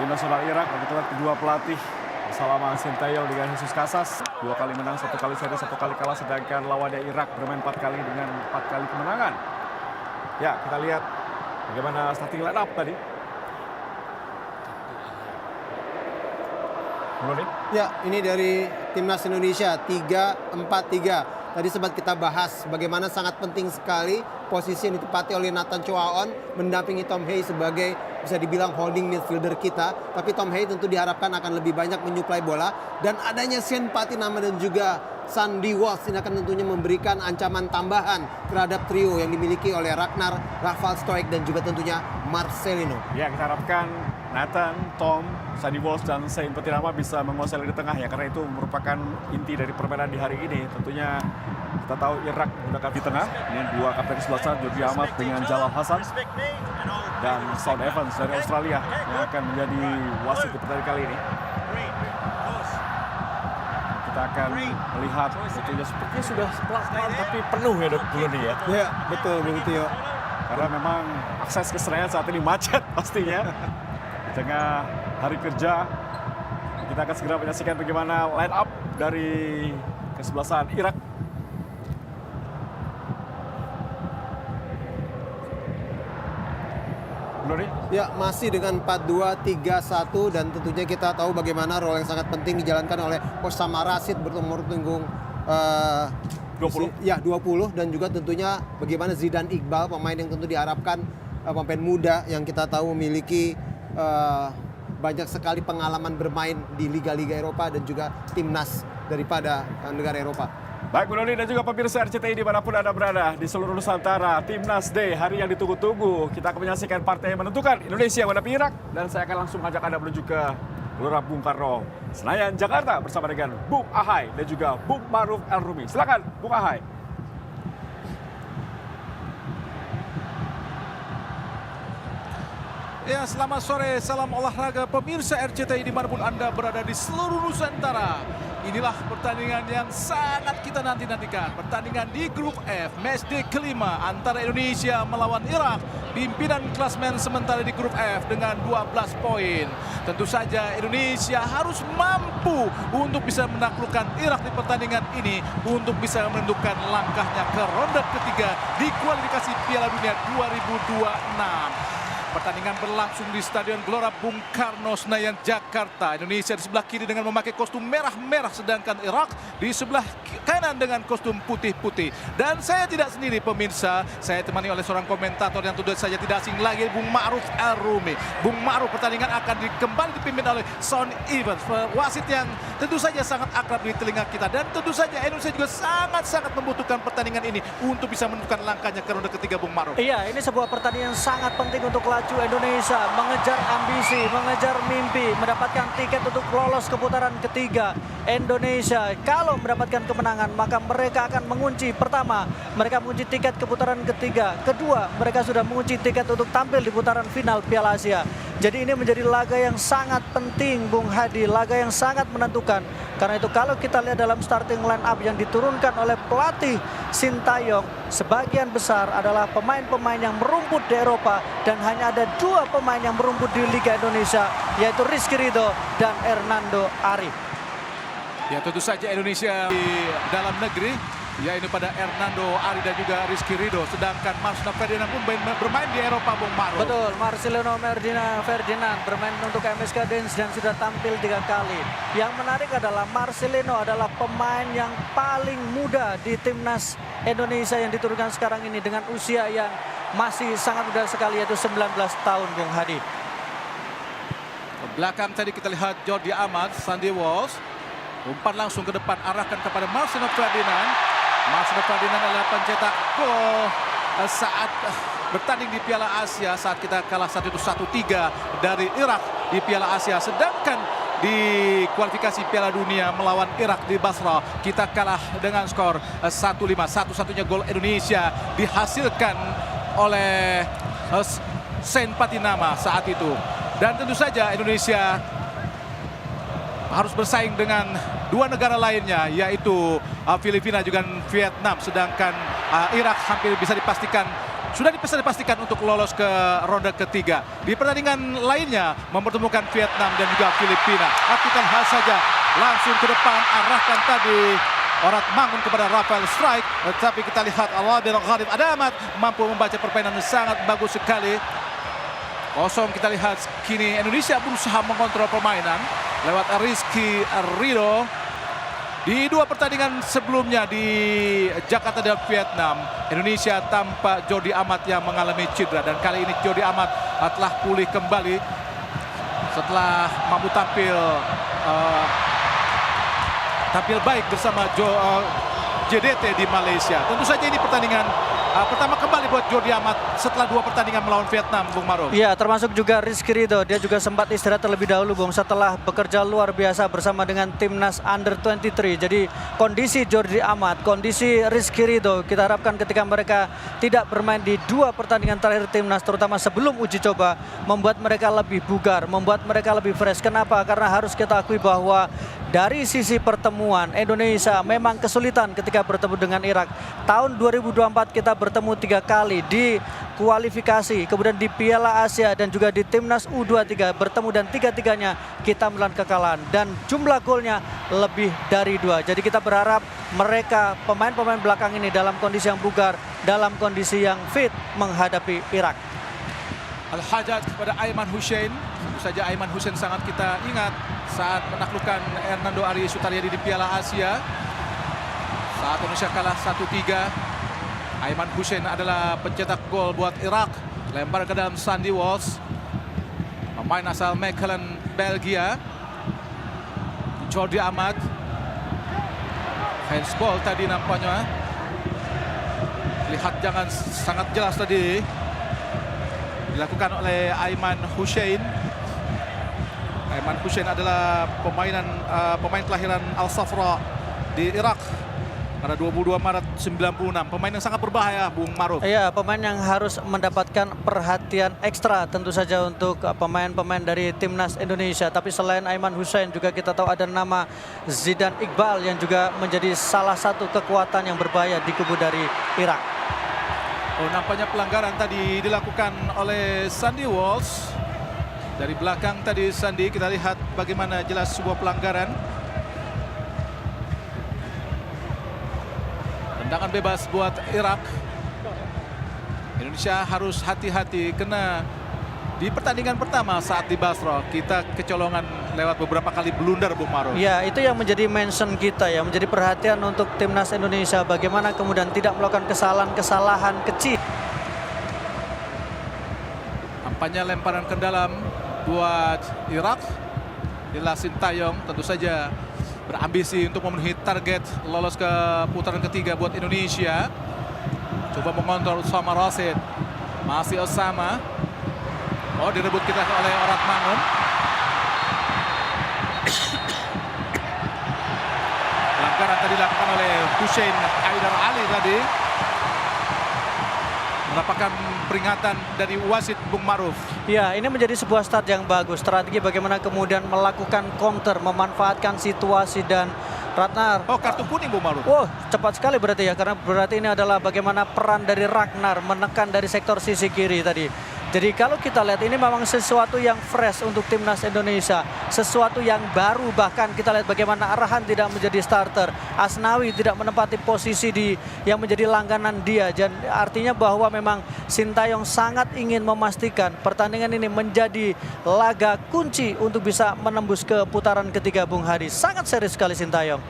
tim nasional Irak begitulah kedua pelatih Salama Sintayong dengan Jesus Casas. 2 kali menang, 1 kali seri, 1 kali kalah. Sedangkan lawannya Irak bermain 4 kali dengan 4 kali kemenangan. Ya, kita lihat bagaimana starting line up tadi. Ya, ini dari Timnas Indonesia 3-4-3. Tadi sempat kita bahas bagaimana sangat penting sekali posisi yang ditempati oleh Nathan Choaon mendampingi Tom Hey sebagai bisa dibilang holding midfielder kita. Tapi Tom Hey tentu diharapkan akan lebih banyak menyuplai bola. Dan adanya Shane Patinama dan juga Sandy Walsh ini akan tentunya memberikan ancaman tambahan terhadap trio yang dimiliki oleh Ragnar, Rafal Stoic dan juga tentunya Marcelino. Ya, kita harapkan Nathan, Tom, Sandy Walsh dan Shane Patinama bisa menguasai di tengah ya, karena itu merupakan inti dari permainan di hari ini. Tentunya kita tahu Irak menggunakan di tengah. Ini 2 kapten kesebelasan, Jordi Amat dengan Jalal Hasan dan Sean Evans dari Australia yang akan menjadi wasit di pertandingan kali ini. Kita akan melihat tentunya sepertinya sudah pelan-pelan tapi penuh ya dulu nih ya. Ya, betul begitu ya. Karena memang akses ke Senayan saat ini macet pastinya. Di tengah hari kerja, kita akan segera menyaksikan bagaimana line up dari kesebelasan Irak. Ya, masih dengan 4-2-3-1 dan tentunya kita tahu bagaimana role yang sangat penting dijalankan oleh Osama Rashid bernomor punggung 20. Ya, 20 dan juga tentunya bagaimana Zidane Iqbal, pemain yang tentu diharapkan pemain muda yang kita tahu memiliki banyak sekali pengalaman bermain di liga-liga Eropa dan juga timnas daripada negara Eropa. Baik, Bu Noni dan juga pemirsa RCTI dimanapun Anda berada di seluruh Nusantara, Timnas Day, hari yang ditunggu-tunggu. Kita akan menyaksikan partai yang menentukan Indonesia menghadapi Irak. Dan saya akan langsung ajak Anda menuju ke Gelora Bung Karno, Senayan, Jakarta bersama dengan Bung Ahai dan juga Bung Maruf El-Rumi. Silakan, Bung Ahai. Ya, selamat sore, salam olahraga pemirsa RCTI dimanapun Anda berada di seluruh Nusantara. Inilah pertandingan yang sangat kita nanti-nantikan. Pertandingan di grup F, matchday kelima antara Indonesia melawan Irak. Pimpinan klasmen sementara di grup F dengan 12 poin. Tentu saja Indonesia harus mampu untuk bisa menaklukkan Irak di pertandingan ini untuk bisa menentukan langkahnya ke ronde ketiga di kualifikasi Piala Dunia 2026. Pertandingan berlangsung di Stadion Gelora Bung Karno, Senayan, Jakarta. Indonesia di sebelah kiri dengan memakai kostum merah-merah, sedangkan Irak di sebelah kanan dengan kostum putih-putih. Dan saya tidak sendiri pemirsa, saya ditemani oleh seorang komentator yang tentu saja tidak asing lagi, Bung Maruf El-Rumi. Bung Maruf, pertandingan akan kembali dipimpin oleh Sean Evans, wasit yang tentu saja sangat akrab di telinga kita. Dan tentu saja Indonesia juga sangat-sangat membutuhkan pertandingan ini untuk bisa menentukan langkahnya ke ronde ketiga, Bung Maruf. Iya, ini sebuah pertandingan yang sangat penting untuk Indonesia mengejar ambisi, mengejar mimpi, mendapatkan tiket untuk lolos ke putaran ketiga. Indonesia kalau mendapatkan kemenangan maka mereka akan mengunci, pertama mereka mengunci tiket ke putaran ketiga, kedua mereka sudah mengunci tiket untuk tampil di putaran final Piala Asia. Jadi ini menjadi laga yang sangat penting, Bung Hadi, laga yang sangat menentukan. Karena itu kalau kita lihat dalam starting line up yang diturunkan oleh pelatih Sintayong, sebagian besar adalah pemain-pemain yang merumput di Eropa dan hanya ada 2 pemain yang merumput di Liga Indonesia, yaitu Rizky Ridho dan Hernando Ari. Ya, tentu saja Indonesia di dalam negeri, yaitu pada Hernando Ari dan juga Rizky Ridho. Sedangkan Marcelino Ferdinand pun bermain di Eropa, Bung Maruf. Betul, Marcelino Ferdinand bermain untuk MSK Dens dan sudah tampil 3 kali. Yang menarik adalah Marcelino adalah pemain yang paling muda di timnas Indonesia yang diturunkan sekarang ini dengan usia yang masih sangat muda sekali, yaitu 19 tahun, Bung Hadi. Ke belakang tadi kita lihat Jordi Amat, Sandy Walsh. Umpan langsung ke depan, arahkan kepada Marcelino Ferdinand. Marcelino Ferdinand adalah pencetak gol saat bertanding di Piala Asia saat kita kalah 1-3 dari Irak di Piala Asia. Sedangkan di kualifikasi Piala Dunia melawan Irak di Basra kita kalah dengan skor 1-5. Satu-satunya gol Indonesia dihasilkan oleh Shane Patinama saat itu. Dan tentu saja Indonesia harus bersaing dengan 2 negara lainnya, yaitu Filipina juga Vietnam. Sedangkan Irak hampir bisa dipastikan sudah dipastikan untuk lolos ke ronde ketiga. Di pertandingan lainnya mempertemukan Vietnam dan juga Filipina. Kita lihat saja langsung ke depan, arahkan tadi Orat Mangun kepada Rafael Strike, tetapi kita lihat Al-Adil Ghalib Adamat mampu membaca permainan yang sangat bagus sekali. Kosong kita lihat kini Indonesia berusaha mengontrol permainan lewat Rizky Ridho. Di dua pertandingan sebelumnya di Jakarta dan Vietnam, Indonesia tanpa Jordi Amat yang mengalami cedera, dan kali ini Jordi Amat telah pulih kembali setelah mampu tampil baik bersama JDT di Malaysia. Tentu saja ini pertandingan pertama kembali buat Jordi Amat setelah dua pertandingan melawan Vietnam, Bung Maruf. Iya, termasuk juga Rizky Ridho. Dia juga sempat istirahat terlebih dahulu, Bung, setelah bekerja luar biasa bersama dengan timnas Under-23. Jadi kondisi Jordi Amat, kondisi Rizky Ridho, kita harapkan ketika mereka tidak bermain di dua pertandingan terakhir timnas, terutama sebelum uji coba, membuat mereka lebih bugar, membuat mereka lebih fresh. Kenapa? Karena harus kita akui bahwa dari sisi pertemuan, Indonesia memang kesulitan ketika bertemu dengan Irak. Tahun 2024 kita bertemu 3 kali di kualifikasi, kemudian di Piala Asia dan juga di Timnas U23 bertemu, dan tiga-tiganya kita menelan kekalahan dan jumlah golnya lebih dari 2. Jadi kita berharap mereka, pemain-pemain belakang ini, dalam kondisi yang bugar, dalam kondisi yang fit menghadapi Irak. Al-Hajjaj kepada Aiman Hussein. Tentu saja Aiman Hussein sangat kita ingat saat menaklukkan Hernando Ari Sutaryadi di Piala Asia. Saat Indonesia kalah 1-3. Aiman Hussein adalah pencetak gol buat Irak. Lempar ke dalam Sandy Walsh, pemain asal Mechelen, Belgia. Jordi Amat. Handsball tadi nampaknya. Lihat jangan sangat jelas tadi. Dilakukan oleh Aiman Hussein. Aiman Hussein adalah pemain kelahiran Al-Safra di Irak pada 22 Maret 96. Pemain yang sangat berbahaya, Bung Maruf. Iya, pemain yang harus mendapatkan perhatian ekstra tentu saja untuk pemain-pemain dari timnas Indonesia. Tapi selain Aiman Hussein juga kita tahu ada nama Zidan Iqbal yang juga menjadi salah satu kekuatan yang berbahaya di kubu dari Irak. Oh, nampaknya pelanggaran tadi dilakukan oleh Sandy Walsh. Dari belakang tadi Sandy, kita lihat bagaimana jelas sebuah pelanggaran. Tendangan bebas buat Irak. Indonesia harus hati-hati karena di pertandingan pertama saat di Basra kita kecolongan lewat beberapa kali blunder, Bung Maruf. Ya, itu yang menjadi mention kita ya, menjadi perhatian untuk timnas Indonesia. Bagaimana kemudian tidak melakukan kesalahan-kesalahan kecil. Nampaknya lemparan ke dalam buat Irak. Ila Sintayong tentu saja berambisi untuk memenuhi target lolos ke putaran ketiga buat Indonesia. Coba mengontrol Osama Rashid. Masih Osama. Oh, direbut kita oleh Orat Mangun. Pelanggaran tadi dilakukan oleh Hussein Haidar Ali tadi. Mendapatkan peringatan dari wasit, Bung Maruf. Ya, ini menjadi sebuah start yang bagus. Strategi bagaimana kemudian melakukan counter, memanfaatkan situasi, dan Ratnar. Oh, kartu kuning, Bung Maruf. Oh, cepat sekali berarti ya, karena berarti ini adalah bagaimana peran dari Ragnar menekan dari sektor sisi kiri tadi. Jadi kalau kita lihat ini memang sesuatu yang fresh untuk timnas Indonesia, sesuatu yang baru. Bahkan kita lihat bagaimana Arhan tidak menjadi starter, Asnawi tidak menempati posisi yang menjadi langganan dia. Dan artinya bahwa memang Sintayong sangat ingin memastikan pertandingan ini menjadi laga kunci untuk bisa menembus ke putaran ketiga, Bung Hadi. Sangat serius sekali Sintayong.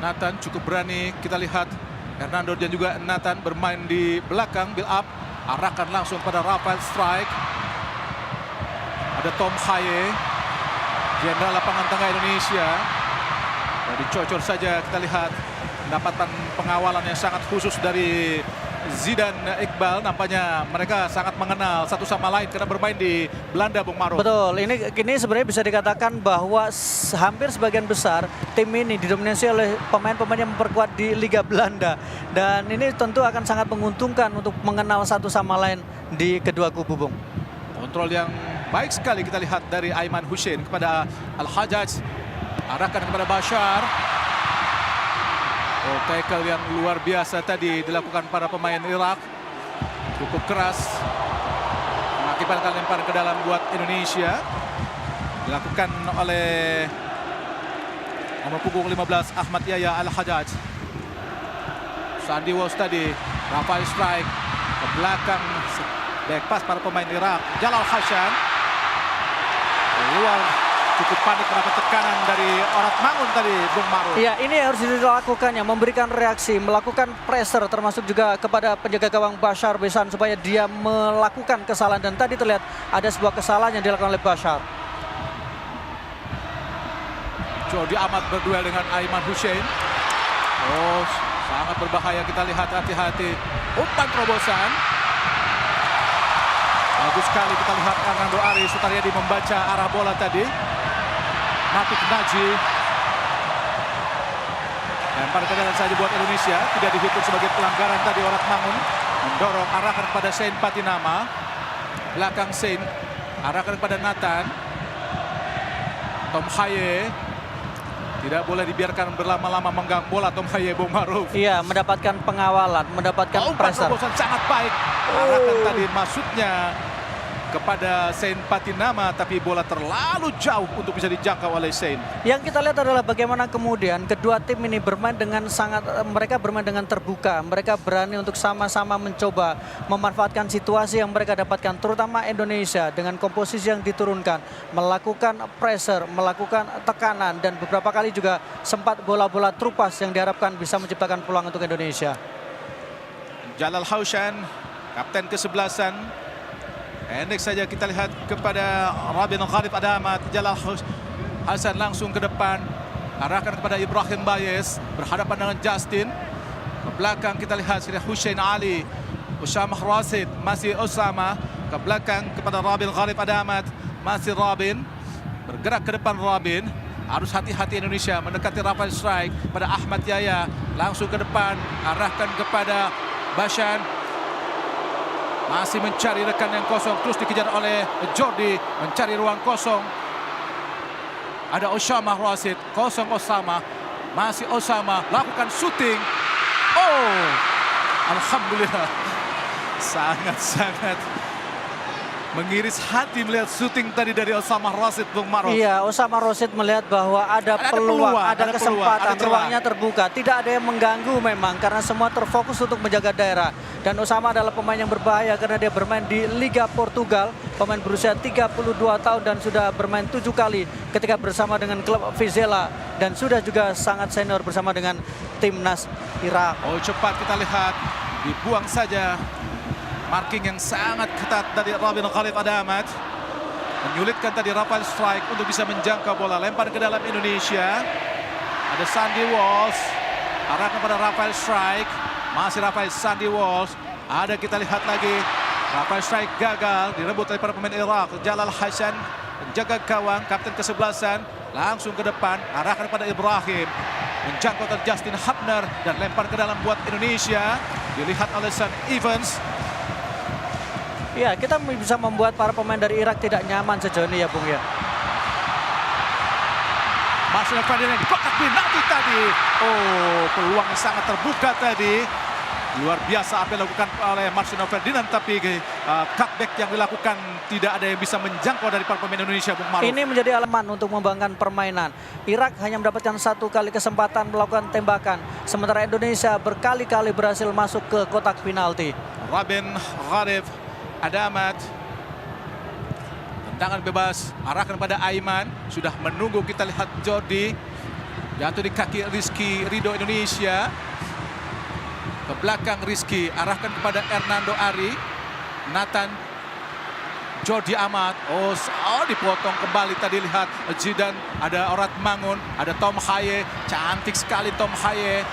Nathan cukup berani, kita lihat Hernando dan juga Nathan bermain di belakang, build up. Arahkan langsung pada Rafael Strike. Ada Tom Haye, jenderal lapangan tengah Indonesia. Jadi cocor saja kita lihat mendapatkan pengawalan yang sangat khusus dari Zidan Iqbal. Nampaknya mereka sangat mengenal satu sama lain karena bermain di Belanda, Bung Maruf. Betul, ini sebenarnya bisa dikatakan bahwa hampir sebagian besar tim ini didominasi oleh pemain-pemain yang memperkuat di Liga Belanda. Dan ini tentu akan sangat menguntungkan untuk mengenal satu sama lain di kedua kubu, Bung. Kontrol yang baik sekali kita lihat dari Aiman Hussein kepada Al-Hajjaj. Arahkan kepada Bashar. Oh, tackle yang luar biasa tadi dilakukan para pemain Irak. Cukup keras. Mengakibatkan lempar ke dalam buat Indonesia. Dilakukan oleh nomor punggung 15 Ahmad Yahya Al-Hajjaj. Sandy Walsh tadi. Rafael strike. Ke belakang. Back pass para pemain Irak. Jalal Hassan. Keluar. Cukup panik mendapat tekanan dari Orat Mangun tadi, Bung Maruf. Ya, ini harus dilakukannya, memberikan reaksi, melakukan pressure, termasuk juga kepada penjaga gawang Bashar Besan supaya dia melakukan kesalahan. Dan tadi terlihat ada sebuah kesalahan yang dilakukan oleh Bashar. Jordi Amat berduel dengan Aiman Hussein. Oh, sangat berbahaya, kita lihat, hati-hati. Umpan terobosan. Bagus sekali kita lihat Hernando Ari Sutaryadi membaca arah bola tadi. Matik Naji. Lempar ke dalam saja buat Indonesia. Tidak dihitung sebagai pelanggaran tadi. Orat Mangun mendorong, arahkan kepada Sein Patinama. Belakang Sein, arahkan kepada Nathan. Tom Haye. Tidak boleh dibiarkan berlama-lama menggang bola Tom Haye, Bung Maruf. Iya, mendapatkan pengawalan, mendapatkan Umpan pressure. terobosan sangat baik. Arahkan tadi maksudnya kepada Sein Patinama, tapi bola terlalu jauh untuk bisa dijangkau oleh Sein. Yang kita lihat adalah bagaimana kemudian kedua tim ini bermain dengan mereka bermain dengan terbuka. Mereka berani untuk sama-sama mencoba memanfaatkan situasi yang mereka dapatkan, terutama Indonesia dengan komposisi yang diturunkan, melakukan pressure, melakukan tekanan, dan beberapa kali juga sempat bola-bola trupas yang diharapkan bisa menciptakan peluang untuk Indonesia. Jalal Haushan, kapten ke-11-an. Pendek saja kita lihat kepada Rabin Gharib Adamat. Jalal Hasan langsung ke depan. Arahkan kepada Ibrahim Bayes. Berhadapan dengan Justin. Ke belakang kita lihat sudah Hussein Ali. Usama Rasid. Masih Usama. Ke belakang kepada Rabin Gharib Adamat. Masih Rabin. Bergerak ke depan Rabin. Harus hati-hati Indonesia mendekati Rafael strike pada Ahmad Yahya. Langsung ke depan. Arahkan kepada Bashan. Masih mencari rekan yang kosong, terus dikejar oleh Jordi, mencari ruang kosong. Ada Osama Rasid, kosong Osama, masih Osama, lakukan shooting. Oh, alhamdulillah, sangat-sangat mengiris hati melihat shooting tadi dari Osama Rasid, Bung Maruf. Iya, Osama Rasid melihat bahwa ada peluang, ada kesempatan, ruangnya terbuka. Tidak ada yang mengganggu memang karena semua terfokus untuk menjaga daerah. Dan Osama adalah pemain yang berbahaya karena dia bermain di Liga Portugal. Pemain berusia 32 tahun dan sudah bermain 7 kali ketika bersama dengan klub Vizela. Dan sudah juga sangat senior bersama dengan timnas Irak. Oh, cepat kita lihat, dibuang saja. Marking yang sangat ketat dari Rabin Gharib Adamat. Menyulitkan tadi Rafael strike untuk bisa menjangkau bola. Lempar ke dalam Indonesia. Ada Sandy Walsh. Arahkan kepada Rafael strike. Masih Rafael Sandy Walsh. Ada kita lihat lagi. Rafael strike gagal. Direbut oleh para pemain Irak. Jalal Hassan. Penjaga gawang. Kapten ke-11-an. Langsung ke depan. Arahkan kepada Ibrahim. Menjangkau ke Justin Hubner. Dan lempar ke dalam buat Indonesia. Dilihat oleh Sam Evans. Ya, kita bisa membuat para pemain dari Irak tidak nyaman sejauh ini ya, Bung ya. Masih Ferdinand di kotak penalti tadi. Oh, peluang yang sangat terbuka tadi. Luar biasa apa yang dilakukan oleh Marcelino Ferdinand, tapi cutback yang dilakukan tidak ada yang bisa menjangkau dari para pemain Indonesia, Bung Maruf. Ini menjadi elemen untuk membanggakan permainan. Irak hanya mendapatkan 1 kali kesempatan melakukan tembakan, sementara Indonesia berkali-kali berhasil masuk ke kotak penalti. Rabin Gharib Adamat. Tendangan bebas, arahkan pada Aiman. Sudah menunggu, kita lihat Jordi. Jatuh di kaki Rizky Ridho Indonesia. Ke belakang Rizky, arahkan kepada Hernando Ari. Nathan. Jordi Amat. Oh, dipotong kembali tadi, lihat Zidane. Ada Orat Mangun, ada Tom Haye. Cantik sekali Tom Haye.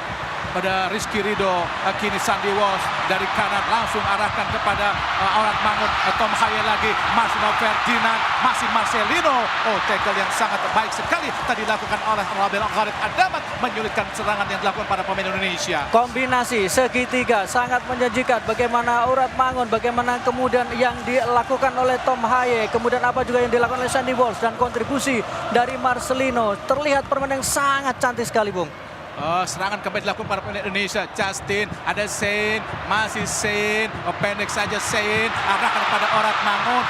Pada Rizky Ridho, kini Sandy Walsh dari kanan langsung arahkan kepada Orat Mangun. Tom Haye lagi, Marcelino Ferdinand, masih Marcelino. Oh, tackle yang sangat baik sekali tadi dilakukan oleh Rabin Gharib Adamat, menyulitkan serangan yang dilakukan pada pemain Indonesia. Kombinasi segitiga sangat menjanjikan. Bagaimana Orat Mangun, bagaimana kemudian yang dilakukan oleh Tom Haye, kemudian apa juga yang dilakukan oleh Sandy Walsh, dan kontribusi dari Marcelino. Terlihat permainan yang sangat cantik sekali, Bung. Serangan kembali dilakukan para pemain Indonesia. Justin, ada Sein, masih Sein, pendek saja Sein, arahkan pada Orat Mangun,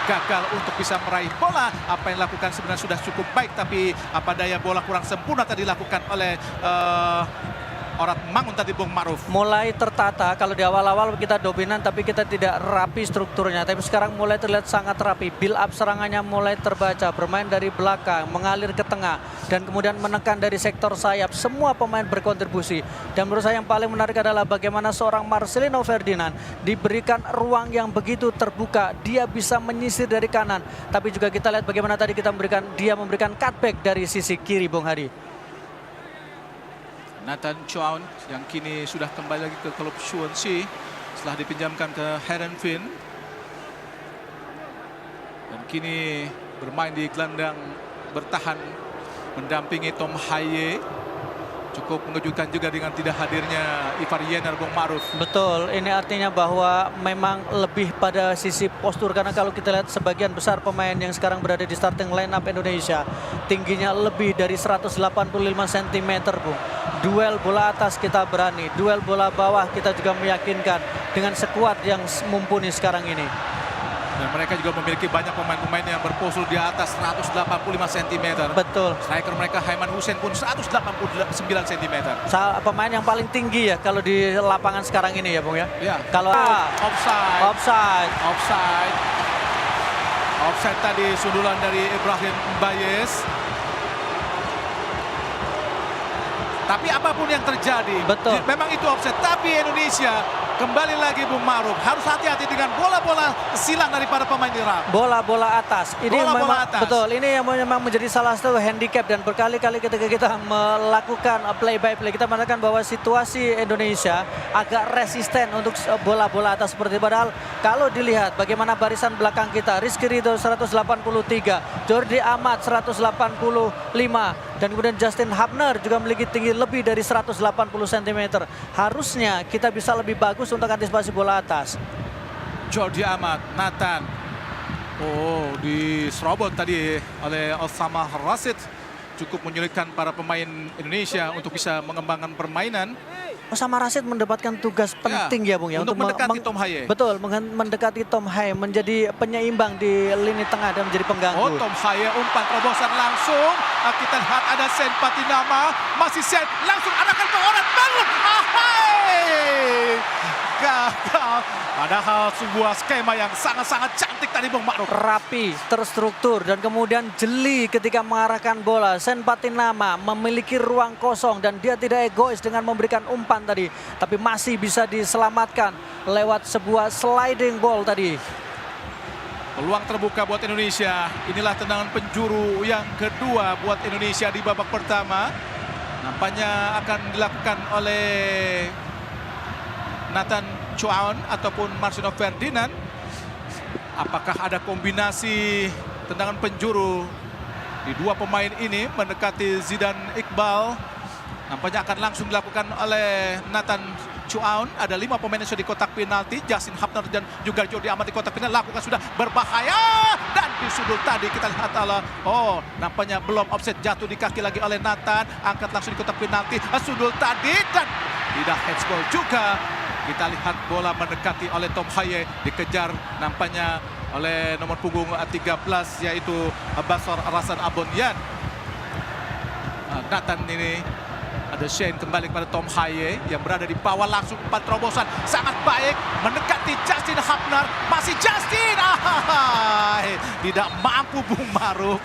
gagal untuk bisa meraih bola. Apa yang dilakukan sebenarnya sudah cukup baik, tapi apa daya bola kurang sempurna tadi dilakukan oleh Orat Mangun tadi, Bung Ma'ruf. Mulai tertata, kalau di awal-awal kita dominan tapi kita tidak rapi strukturnya. Tapi sekarang mulai terlihat sangat rapi. Build up serangannya mulai terbaca, bermain dari belakang, mengalir ke tengah, dan kemudian menekan dari sektor sayap. Semua pemain berkontribusi. Dan menurut saya yang paling menarik adalah bagaimana seorang Marcelino Ferdinand diberikan ruang yang begitu terbuka. Dia bisa menyisir dari kanan. Tapi juga kita lihat bagaimana tadi dia memberikan cutback dari sisi kiri, Bung Hadi. Nathan Chuan yang kini sudah kembali lagi ke klub Swansea setelah dipinjamkan ke Heerenveen. Dan kini bermain di gelandang bertahan mendampingi Tom Haye. Cukup mengejutkan juga dengan tidak hadirnya Ivar Jenner, Bung Ma'ruf. Betul, ini artinya bahwa memang lebih pada sisi postur. Karena kalau kita lihat sebagian besar pemain yang sekarang berada di starting line up Indonesia, tingginya lebih dari 185 cm, Bung. Duel bola atas kita berani, duel bola bawah kita juga meyakinkan dengan skuad yang mumpuni sekarang ini. Dan mereka juga memiliki banyak pemain-pemain yang berpostur di atas 185 cm. Betul. Striker mereka Haiman Hussein pun 189 cm. Pemain yang paling tinggi ya kalau di lapangan sekarang ini ya, Bung ya. Ya. Kalau offside. Offside tadi, sundulan dari Ibrahim Bayes. Tapi apapun yang terjadi, betul, memang itu offside. Tapi Indonesia kembali lagi, Bung Ma'ruf, harus hati-hati dengan bola-bola silang daripada pemain Irak. Bola-bola atas. Ini bola-bola atas. Betul, ini yang memang menjadi salah satu handicap, dan berkali-kali ketika kita melakukan play by play kita mengatakan bahwa situasi Indonesia agak resisten untuk bola-bola atas seperti, padahal kalau dilihat bagaimana barisan belakang kita, Rizky Ridho 183, Jordi Amat 185, dan kemudian Justin Hapner juga memiliki tinggi lebih dari 180 cm. Harusnya kita bisa lebih bagus untuk antisipasi bola atas. Jordi Amat, Nathan. Diserobot tadi oleh Osama Rashid. Cukup menyulitkan para pemain Indonesia untuk bisa mengembangkan permainan. Osama Rashid mendapatkan tugas penting ya, Bung ya, untuk mendekati Tom Haye. Betul, mendekati Tom Haye, menjadi penyeimbang di lini tengah dan menjadi pengganggu. Tom Haye umpan terobosan langsung. Kita lihat ada Sein Patinama, masih Sein langsung arahkan ke Orat Mangun. Gagal. Padahal sebuah skema yang sangat-sangat cantik tadi, Bung Ma'ruf. Rapi, terstruktur, dan kemudian jeli ketika mengarahkan bola. Sein Patinama memiliki ruang kosong dan dia tidak egois dengan memberikan umpan tadi, tapi masih bisa diselamatkan lewat sebuah sliding ball tadi. Peluang terbuka buat Indonesia. Inilah tendangan penjuru yang kedua buat Indonesia di babak pertama. Nampaknya akan dilakukan oleh Nathan Chuan ataupun Marcelino Ferdinand. Apakah ada kombinasi tendangan penjuru di dua pemain ini mendekati Zidane Iqbal? Nampaknya akan langsung dilakukan oleh Nathan Chuan. Ada 5 pemain yang sudah di kotak penalti. Justin Hapner dan juga Jordi Amat di kotak penalti. Lakukan sudah berbahaya. Dan di sudut tadi kita lihat nampaknya belum offset, jatuh di kaki lagi oleh Nathan. Angkat langsung di kotak penalti. Sudut tadi dan tidak handsball juga. Kita lihat bola mendekati oleh Tom Haye, dikejar nampaknya oleh nomor punggung 13 yaitu Basor Rasan Abonyan. Nathan ini ada Sein kembali kepada Tom Haye yang berada di bawah, langsung umpan terobosan sangat baik mendekati Justin Hapner. Masih Justin, tidak mampu, Bung Ma'ruf.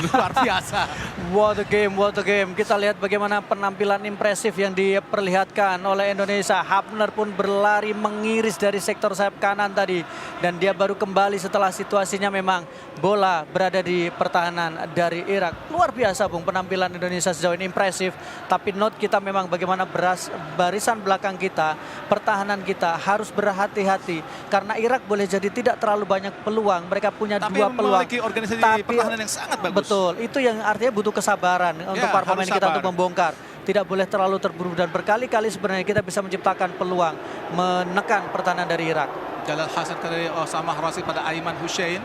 Luar biasa. What a game, what a game. Kita lihat bagaimana penampilan impresif yang diperlihatkan oleh Indonesia. Hapner pun berlari mengiris dari sektor sayap kanan tadi. Dan dia baru kembali setelah situasinya memang bola berada di pertahanan dari Irak. Luar biasa, Bung, penampilan Indonesia sejauh ini impresif. Tapi note kita memang bagaimana barisan belakang kita, pertahanan kita harus berhati-hati. Karena Irak boleh jadi tidak terlalu banyak peluang. Mereka punya dua peluang. Tapi memiliki organisasi pertahanan yang sangat bagus. Betul, itu yang artinya butuh kesabaran untuk para pemain kita untuk membongkar. Tidak boleh terlalu terburu, dan berkali-kali sebenarnya kita bisa menciptakan peluang menekan pertahanan dari Irak. Jalal Hasan dari Osama Rashid pada Aiman Hussein.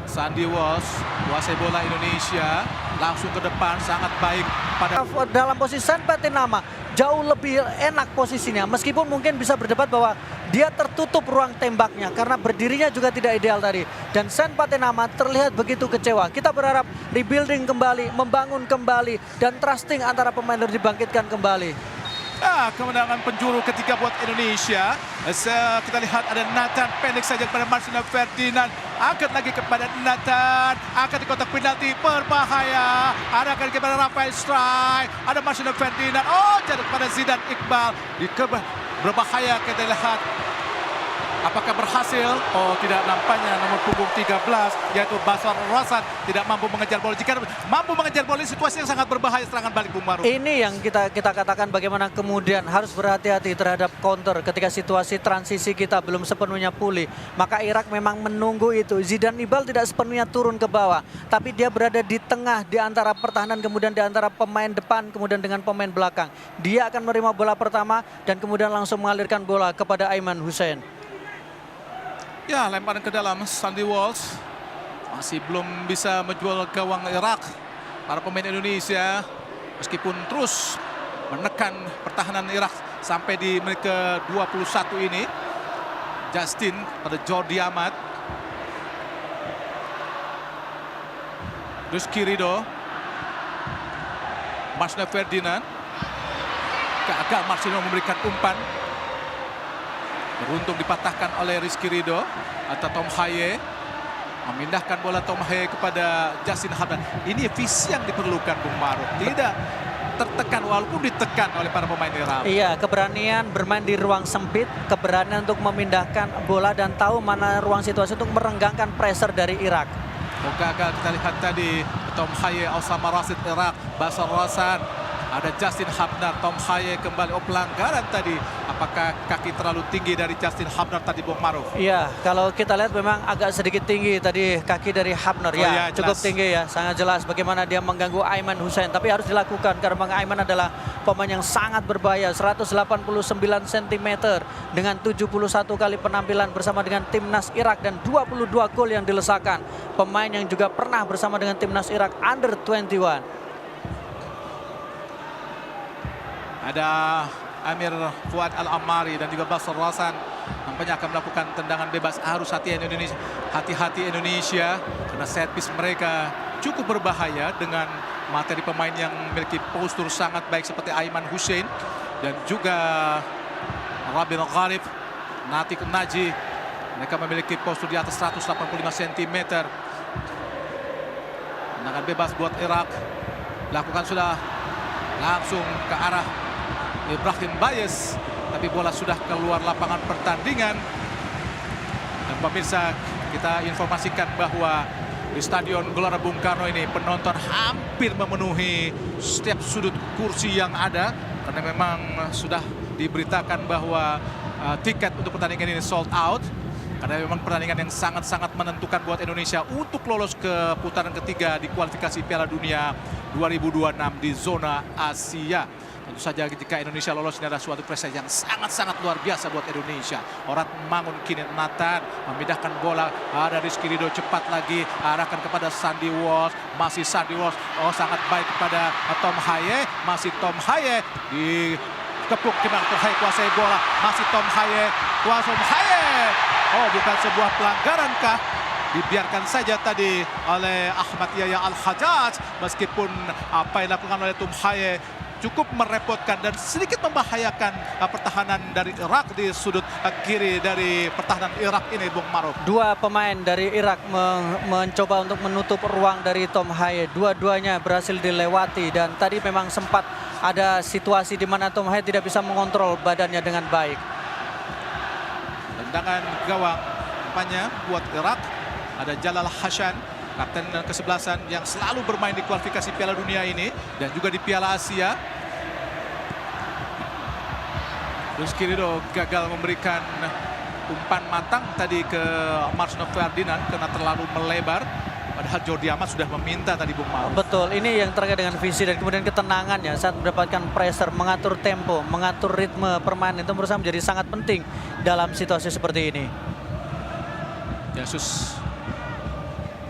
Sandy Walsh, kuasai bola Indonesia. langsung ke depan, sangat baik pada Dalam posisi Sen Patinama jauh lebih enak posisinya, meskipun mungkin bisa berdebat bahwa dia tertutup ruang tembaknya karena berdirinya juga tidak ideal tadi. Dan Sen Patinama terlihat begitu kecewa. Kita berharap rebuilding kembali, membangun kembali, dan trusting antara pemain harus dibangkitkan kembali. kemenangan penjuru ketiga buat Indonesia. Kita lihat ada Nathan pendek saja kepada Marcelino Ferdinand. Angkat lagi kepada Nathan. Angkat di kotak penalti, berbahaya. Ada kali kepada Rafael Strike. Ada Marcelino Ferdinand. Oh, jatuh kepada Zidane Iqbal. Berbahaya kita lihat. Apakah berhasil? Oh, tidak, nampaknya nomor punggung 13 yaitu Basar Rasan tidak mampu mengejar bola. Jika mampu mengejar bola, situasi yang sangat berbahaya serangan balik Bung Maruf. Ini yang kita katakan bagaimana kemudian harus berhati-hati terhadap counter ketika situasi transisi kita belum sepenuhnya pulih. Maka Irak memang menunggu itu. Zidane Iqbal tidak sepenuhnya turun ke bawah, tapi dia berada di tengah di antara pertahanan, kemudian di antara pemain depan, kemudian dengan pemain belakang. Dia akan menerima bola pertama dan kemudian langsung mengalirkan bola kepada Aiman Hussein. Ya, lemparan ke dalam Sandy Walsh. Masih belum bisa menjual gawang Irak. Para pemain Indonesia meskipun terus menekan pertahanan Irak sampai di menit ke-21 ini. Justin pada Jordi Amat. Rizky Ridho. Marcelino Ferdinand. Gagal Marcelino memberikan umpan. Beruntung dipatahkan oleh Rizky Ridho atau Tom Haye. Memindahkan bola Tom Haye kepada Justin Hamdan. Ini visi yang diperlukan Bung Maruf. Tidak tertekan walaupun ditekan oleh para pemain Irak. Iya, keberanian bermain di ruang sempit, keberanian untuk memindahkan bola dan tahu mana ruang situasi untuk merenggangkan pressure dari Irak. Oh, gagal kita lihat tadi Tom Haye, Osama Rashid Irak, Basar Rasan. Ada Justin Hamdan, Tom Haye kembali. Oh, pelanggaran tadi. Apakah kaki terlalu tinggi dari Justin Hamdan tadi Bung Maruf? Iya, kalau kita lihat memang agak sedikit tinggi tadi kaki dari Hamdan. Oh, ya, ya, cukup jelas. tinggi ya, sangat jelas bagaimana dia mengganggu Aiman Hussein. Tapi harus dilakukan karena Bang Aiman adalah pemain yang sangat berbahaya. 189 cm dengan 71 kali penampilan bersama dengan timnas Irak dan 22 gol yang dilesakan. Pemain yang juga pernah bersama dengan timnas Irak Under 21. Ada Amir Fuad Al-Amari dan juga Basar Rasan. Nampaknya akan melakukan tendangan bebas. Harus hati-hati Indonesia karena set piece mereka cukup berbahaya dengan materi pemain yang memiliki postur sangat baik seperti Aiman Hussein dan juga Rabin Gharib, Natik Naji. Mereka memiliki postur di atas 185 cm. Tendangan bebas buat Irak. Lakukan sudah langsung ke arah Ibrahim Bayes, tapi bola sudah keluar lapangan pertandingan. Dan pemirsa, kita informasikan bahwa di Stadion Gelora Bung Karno ini penonton hampir memenuhi setiap sudut kursi yang ada karena memang sudah diberitakan bahwa tiket untuk pertandingan ini sold out. Karena memang pertandingan yang sangat-sangat menentukan buat Indonesia untuk lolos ke putaran ketiga di kualifikasi Piala Dunia 2026 di zona Asia. Tentu saja jika Indonesia lolos ini adalah suatu prestasi yang sangat-sangat luar biasa buat Indonesia. Orat Mangun kini Nathan memindahkan bola. Ada Rizky Ridho cepat lagi. Arahkan kepada Sandy Walsh. Masih Sandy Walsh. Oh, sangat baik kepada Tom Haye. Masih Tom Haye. Dikepuk gimana Tom Haye kuasai bola. Masih Tom Haye. Kuasai Tom Haye. Oh, bukan sebuah pelanggaran kah? Dibiarkan saja tadi oleh Ahmad Yahya Al-Hajjaj. Meskipun apa yang dilakukan oleh Tom Haye cukup merepotkan dan sedikit membahayakan pertahanan dari Irak di sudut kiri dari pertahanan Irak ini Bung Maruf. Dua pemain dari Irak mencoba untuk menutup ruang dari Tom Haye. Dua-duanya berhasil dilewati dan tadi memang sempat ada situasi di mana Tom Haye tidak bisa mengontrol badannya dengan baik. Tendangan gawang nampaknya buat Irak. Ada Jalal Hassan, kapten ke-11 yang selalu bermain di kualifikasi Piala Dunia ini dan juga di Piala Asia. Rizky Ridho gagal memberikan umpan matang tadi ke Marcelino Ferdinand karena terlalu melebar. Padahal Jordi Amat sudah meminta tadi Bung Maruf. Betul, ini yang terkait dengan visi dan kemudian ketenangannya saat mendapatkan pressure, mengatur tempo, mengatur ritme permainan itu menurut saya menjadi sangat penting dalam situasi seperti ini. Jesus,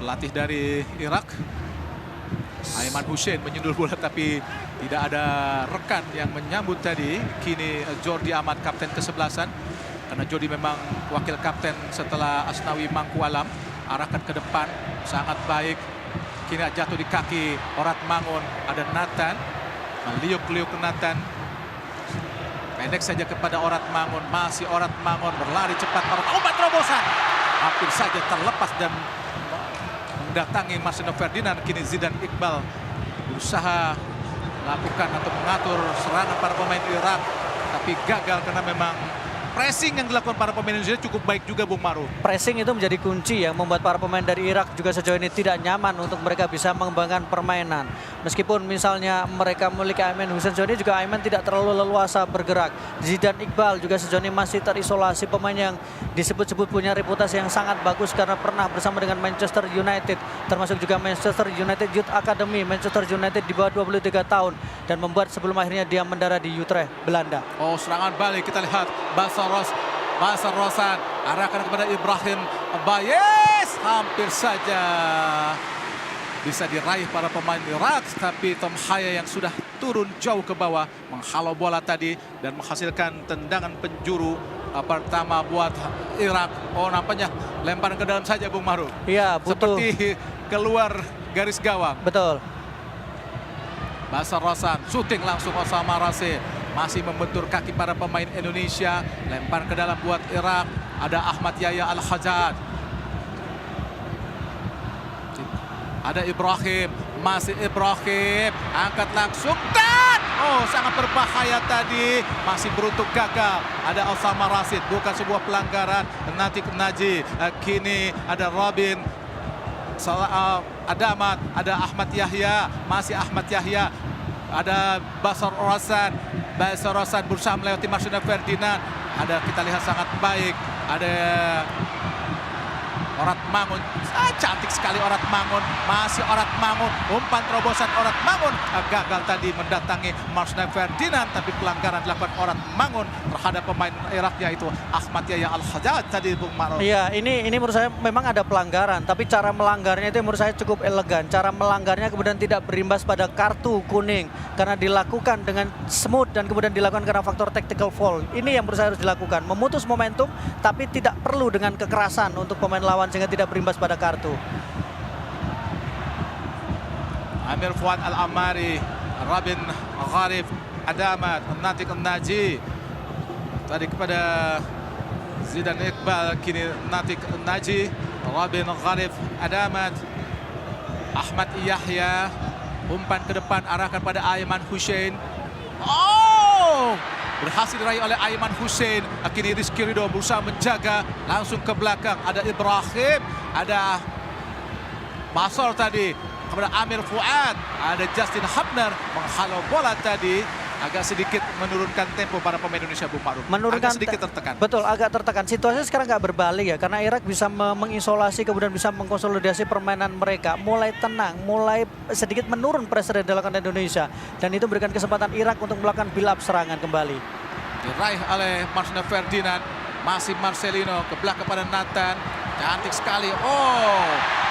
pelatih dari Irak, Aiman Hussein menyundul bola tapi tidak ada rekan yang menyambut tadi. Kini Jordi Amat, kapten ke-11-an. Karena Jordi memang wakil kapten setelah Asnawi Mangku Alam. Arahkan ke depan, sangat baik. Kini jatuh di kaki Orat Mangun. Ada Nathan, meliuk-liuk ke Nathan. Pendek saja kepada Orat Mangun. Masih Orat Mangun berlari cepat. Umpan terobosan. Hampir saja terlepas dan mendatangi Marcelino Ferdinand. Kini Zidane Iqbal berusaha lakukan atau mengatur serangan para pemain Irak. Tapi gagal karena memang pressing yang dilakukan para pemain Indonesia cukup baik juga, Bung Maru. Pressing itu menjadi kunci yang membuat para pemain dari Irak juga sejauh ini tidak nyaman untuk mereka bisa mengembangkan permainan. Meskipun misalnya mereka memiliki Aiman Hussein, sejauh ini juga Aiman tidak terlalu leluasa bergerak. Zidane Iqbal juga sejauh ini masih terisolasi, pemain yang disebut-sebut punya reputasi yang sangat bagus karena pernah bersama dengan Manchester United, termasuk juga Manchester United Youth Academy, Manchester United di bawah 23 tahun, dan membuat sebelum akhirnya dia mendarat di Utrecht, Belanda. Oh, serangan balik kita lihat. Basar Rosan arahkan kepada Ibrahim Bayes, hampir saja bisa diraih para pemain Irak, tapi Tom Haya yang sudah turun jauh ke bawah menghalau bola tadi dan menghasilkan tendangan penjuru pertama buat Irak. Oh, nampaknya lemparan ke dalam saja, Bung Maru. Iya, butuh. Seperti keluar garis gawang. Betul. Basar Rosan, syuting langsung Osama Rase. Masih membentur kaki para pemain Indonesia. Lempar ke dalam buat Irak. Ada Ahmad Yahya Al-Hajjaj. Ada Ibrahim. Masih Ibrahim. Angkat langsung. Dan sangat berbahaya tadi. Masih beruntung gagal. Ada Osama Rashid. Bukan sebuah pelanggaran. Nanti Naji. Kini ada Robin. Ada Ahmad. Ada Ahmad Yahya. Masih Ahmad Yahya. Ada Basar Rosan. Basar Rosan berusaha melewati Marcelino Ferdinand. Kita lihat sangat baik. Ada Orat Mangun. Cantik sekali Orat Mangun. Masih Orat Mangun. Umpan terobosan Orat Mangun. Gagal tadi mendatangi Marcelino Ferdinand. Tapi pelanggaran dilakukan Orat Mangun terhadap pemain Irak, yaitu Ahmad Yahya Al-Hajjaj tadi, Bung Maru. Iya, ini menurut saya memang ada pelanggaran. Tapi cara melanggarnya itu menurut saya cukup elegan. Cara melanggarnya kemudian tidak berimbas pada kartu kuning. Karena dilakukan dengan smooth dan kemudian dilakukan karena faktor tactical foul. Ini yang menurut saya harus dilakukan. Memutus momentum tapi tidak perlu dengan kekerasan untuk pemain lawan sehingga tidak berimbas pada kartu. Amir Fuad Al-Amari, Rabin Gharif, Adamat, Natik Naji. Tadi kepada Zidane Iqbal, kini Natik Naji, Rabin Gharif, Adamat, Ahmad Yahya. Umpan ke depan, arahkan pada Aiman Hussein. Berhasil diraih oleh Aiman Hussein. Kini Rizky Ridho berusaha menjaga, langsung ke belakang. Ada Ibrahim, ada Basor tadi kepada Amir Fuad. Ada Justin Hapner menghalau bola tadi. Agak sedikit menurunkan tempo para pemain Indonesia, Bung Maru. Agak sedikit tertekan. Betul, agak tertekan. Situasinya sekarang nggak berbalik ya, karena Irak bisa mengisolasi kemudian bisa mengkonsolidasi permainan mereka. Mulai tenang, mulai sedikit menurun pressure yang dilakukan Indonesia. Dan itu memberikan kesempatan Irak untuk melakukan build up serangan kembali. Diraih oleh Marcelino Ferdinand. Masih Marcelino, ke belakang kepada Nathan. Cantik sekali.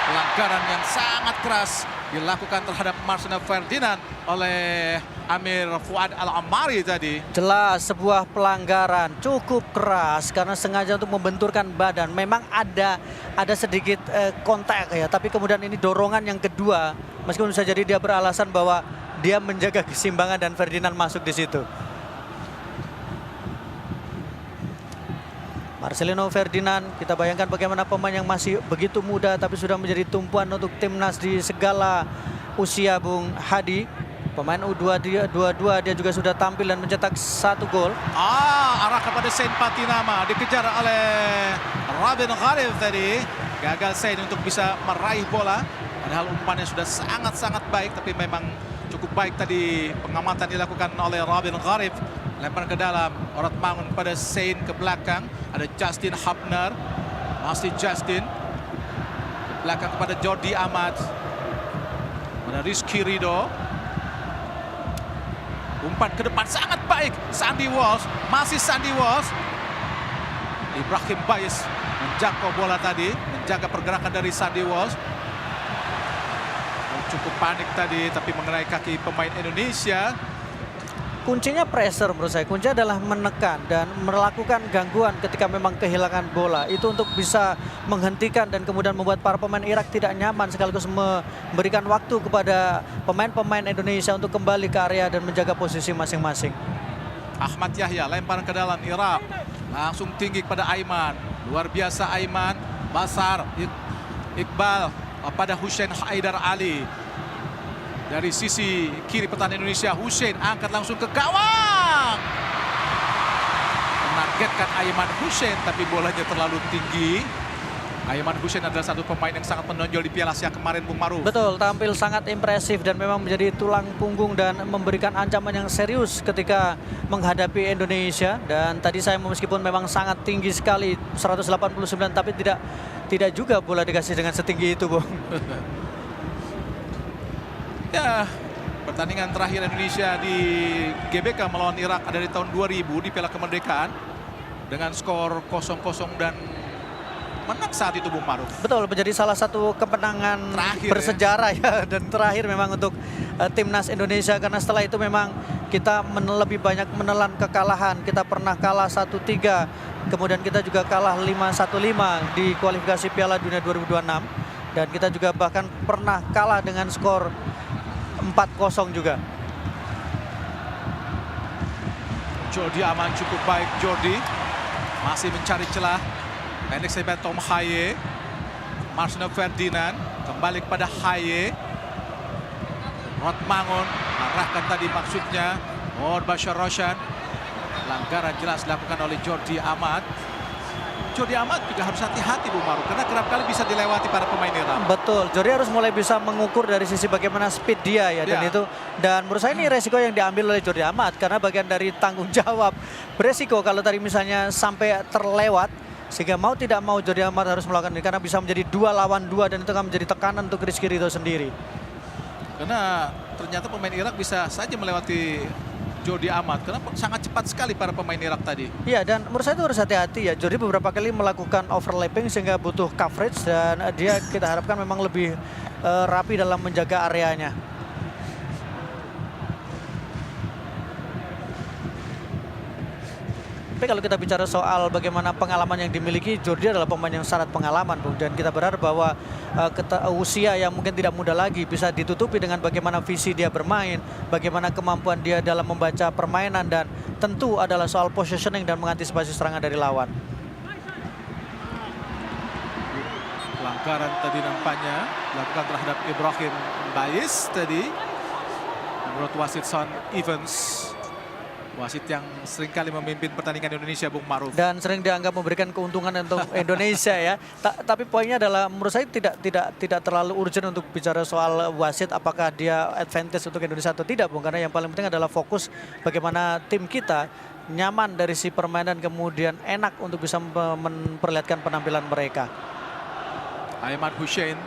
Pelanggaran yang sangat keras dilakukan terhadap Marcelino Ferdinand oleh Amir Fuad Al-Amari tadi. Jelas sebuah pelanggaran cukup keras karena sengaja untuk membenturkan badan. Memang ada sedikit kontak ya, tapi kemudian ini dorongan yang kedua. Meskipun bisa jadi dia beralasan bahwa dia menjaga keseimbangan dan Ferdinand masuk di situ. Marcelino Ferdinand, kita bayangkan bagaimana pemain yang masih begitu muda tapi sudah menjadi tumpuan untuk timnas di segala usia, Bung Hadi. Pemain U22 dia juga sudah tampil dan mencetak 1 gol. Arah kepada Sain Patinama, dikejar oleh Rabin Gharif tadi. Gagal Sain untuk bisa meraih bola. Padahal umpannya sudah sangat-sangat baik, tapi memang cukup baik tadi pengamatan dilakukan oleh Rabin Gharif. Lempar ke dalam, Orat Mangun kepada Sain ke belakang. Ada Justin Hapner, masih Justin. Ke belakang kepada Jordi Amat. Ada Rizky Ridho. Umpan ke depan sangat baik. Sandy Walsh, masih Sandy Walsh. Ibrahim Bayes menjangkau bola tadi, menjaga pergerakan dari Sandy Walsh. cukup panik tadi, tapi mengenai kaki pemain Indonesia. Kuncinya pressure menurut saya. Kuncinya adalah menekan dan melakukan gangguan ketika memang kehilangan bola. Itu untuk bisa menghentikan dan kemudian membuat para pemain Irak tidak nyaman, sekaligus memberikan waktu kepada pemain-pemain Indonesia untuk kembali ke area dan menjaga posisi masing-masing. Ahmad Yahya lemparan ke dalam Irak. Langsung tinggi kepada Aiman. Luar biasa Aiman. Basar. Iqbal pada Hussein Haidar Ali. Dari sisi kiri pertahanan Indonesia, Hussein angkat langsung ke gawang. Menargetkan Aiman Hussein, tapi bolanya terlalu tinggi. Aiman Hussein adalah satu pemain yang sangat menonjol di Piala Asia kemarin, Bung Maruf. Betul, tampil sangat impresif dan memang menjadi tulang punggung dan memberikan ancaman yang serius ketika menghadapi Indonesia. Dan tadi saya meskipun memang sangat tinggi sekali, 189, tapi tidak juga bola dikasih dengan setinggi itu, Bung. Ya, pertandingan terakhir Indonesia di GBK melawan Irak ada di tahun 2000 di Piala Kemerdekaan dengan skor 0-0 dan menang saat itu, Bung Maruf. Betul, menjadi salah satu kemenangan Terakhir, bersejarah ya dan terakhir memang untuk timnas Indonesia, karena setelah itu memang kita lebih banyak menelan kekalahan. Kita pernah kalah 1-3, kemudian kita juga kalah 5-1-5 di kualifikasi Piala Dunia 2026 dan kita juga bahkan pernah kalah dengan skor 4-0 juga. Jordi aman, cukup baik Jordi. Masih mencari celah. Pendek sebelah Tom Haye. Marcelo Ferdinand. Kembali kepada Haye. Rod Mangun. Arahkan tadi maksudnya. Bashar Roshan. Pelanggaran jelas dilakukan oleh Jordi Amat. Jordi Amat juga harus hati-hati, Bung Maruf, karena kerap kali bisa dilewati para pemain Irak. Betul, Jordi harus mulai bisa mengukur dari sisi bagaimana speed dia ya, dan menurut saya ini resiko yang diambil oleh Jordi Amat karena bagian dari tanggung jawab. Beresiko kalau tadi misalnya sampai terlewat, sehingga mau tidak mau Jordi Amat harus melakukan ini karena bisa menjadi 2 lawan 2 dan itu akan menjadi tekanan untuk Rizky Ridho sendiri. Karena ternyata pemain Irak bisa saja melewati Jordi Amat karena sangat cepat sekali para pemain Irak tadi. Iya, dan menurut saya itu harus hati-hati ya. Jordi beberapa kali melakukan overlapping sehingga butuh coverage dan dia kita harapkan memang lebih rapi dalam menjaga areanya. Tapi kalau kita bicara soal bagaimana pengalaman yang dimiliki, Jordi adalah pemain yang sangat pengalaman, Bung. Dan kita berharap bahwa usia yang mungkin tidak muda lagi bisa ditutupi dengan bagaimana visi dia bermain, bagaimana kemampuan dia dalam membaca permainan, dan tentu adalah soal positioning dan mengantisipasi serangan dari lawan. Pelanggaran tadi nampaknya dilakukan terhadap Ibrahim Bais tadi. Menurut wasit Son Evans. Wasit yang seringkali memimpin pertandingan Indonesia, Bung Maruf. Dan sering dianggap memberikan keuntungan untuk Indonesia ya. Tapi poinnya adalah menurut saya tidak terlalu urgent untuk bicara soal wasit apakah dia advantage untuk Indonesia atau tidak, Bung. Karena yang paling penting adalah fokus bagaimana tim kita nyaman dari si permainan kemudian enak untuk bisa memperlihatkan penampilan mereka. Aiman Hussein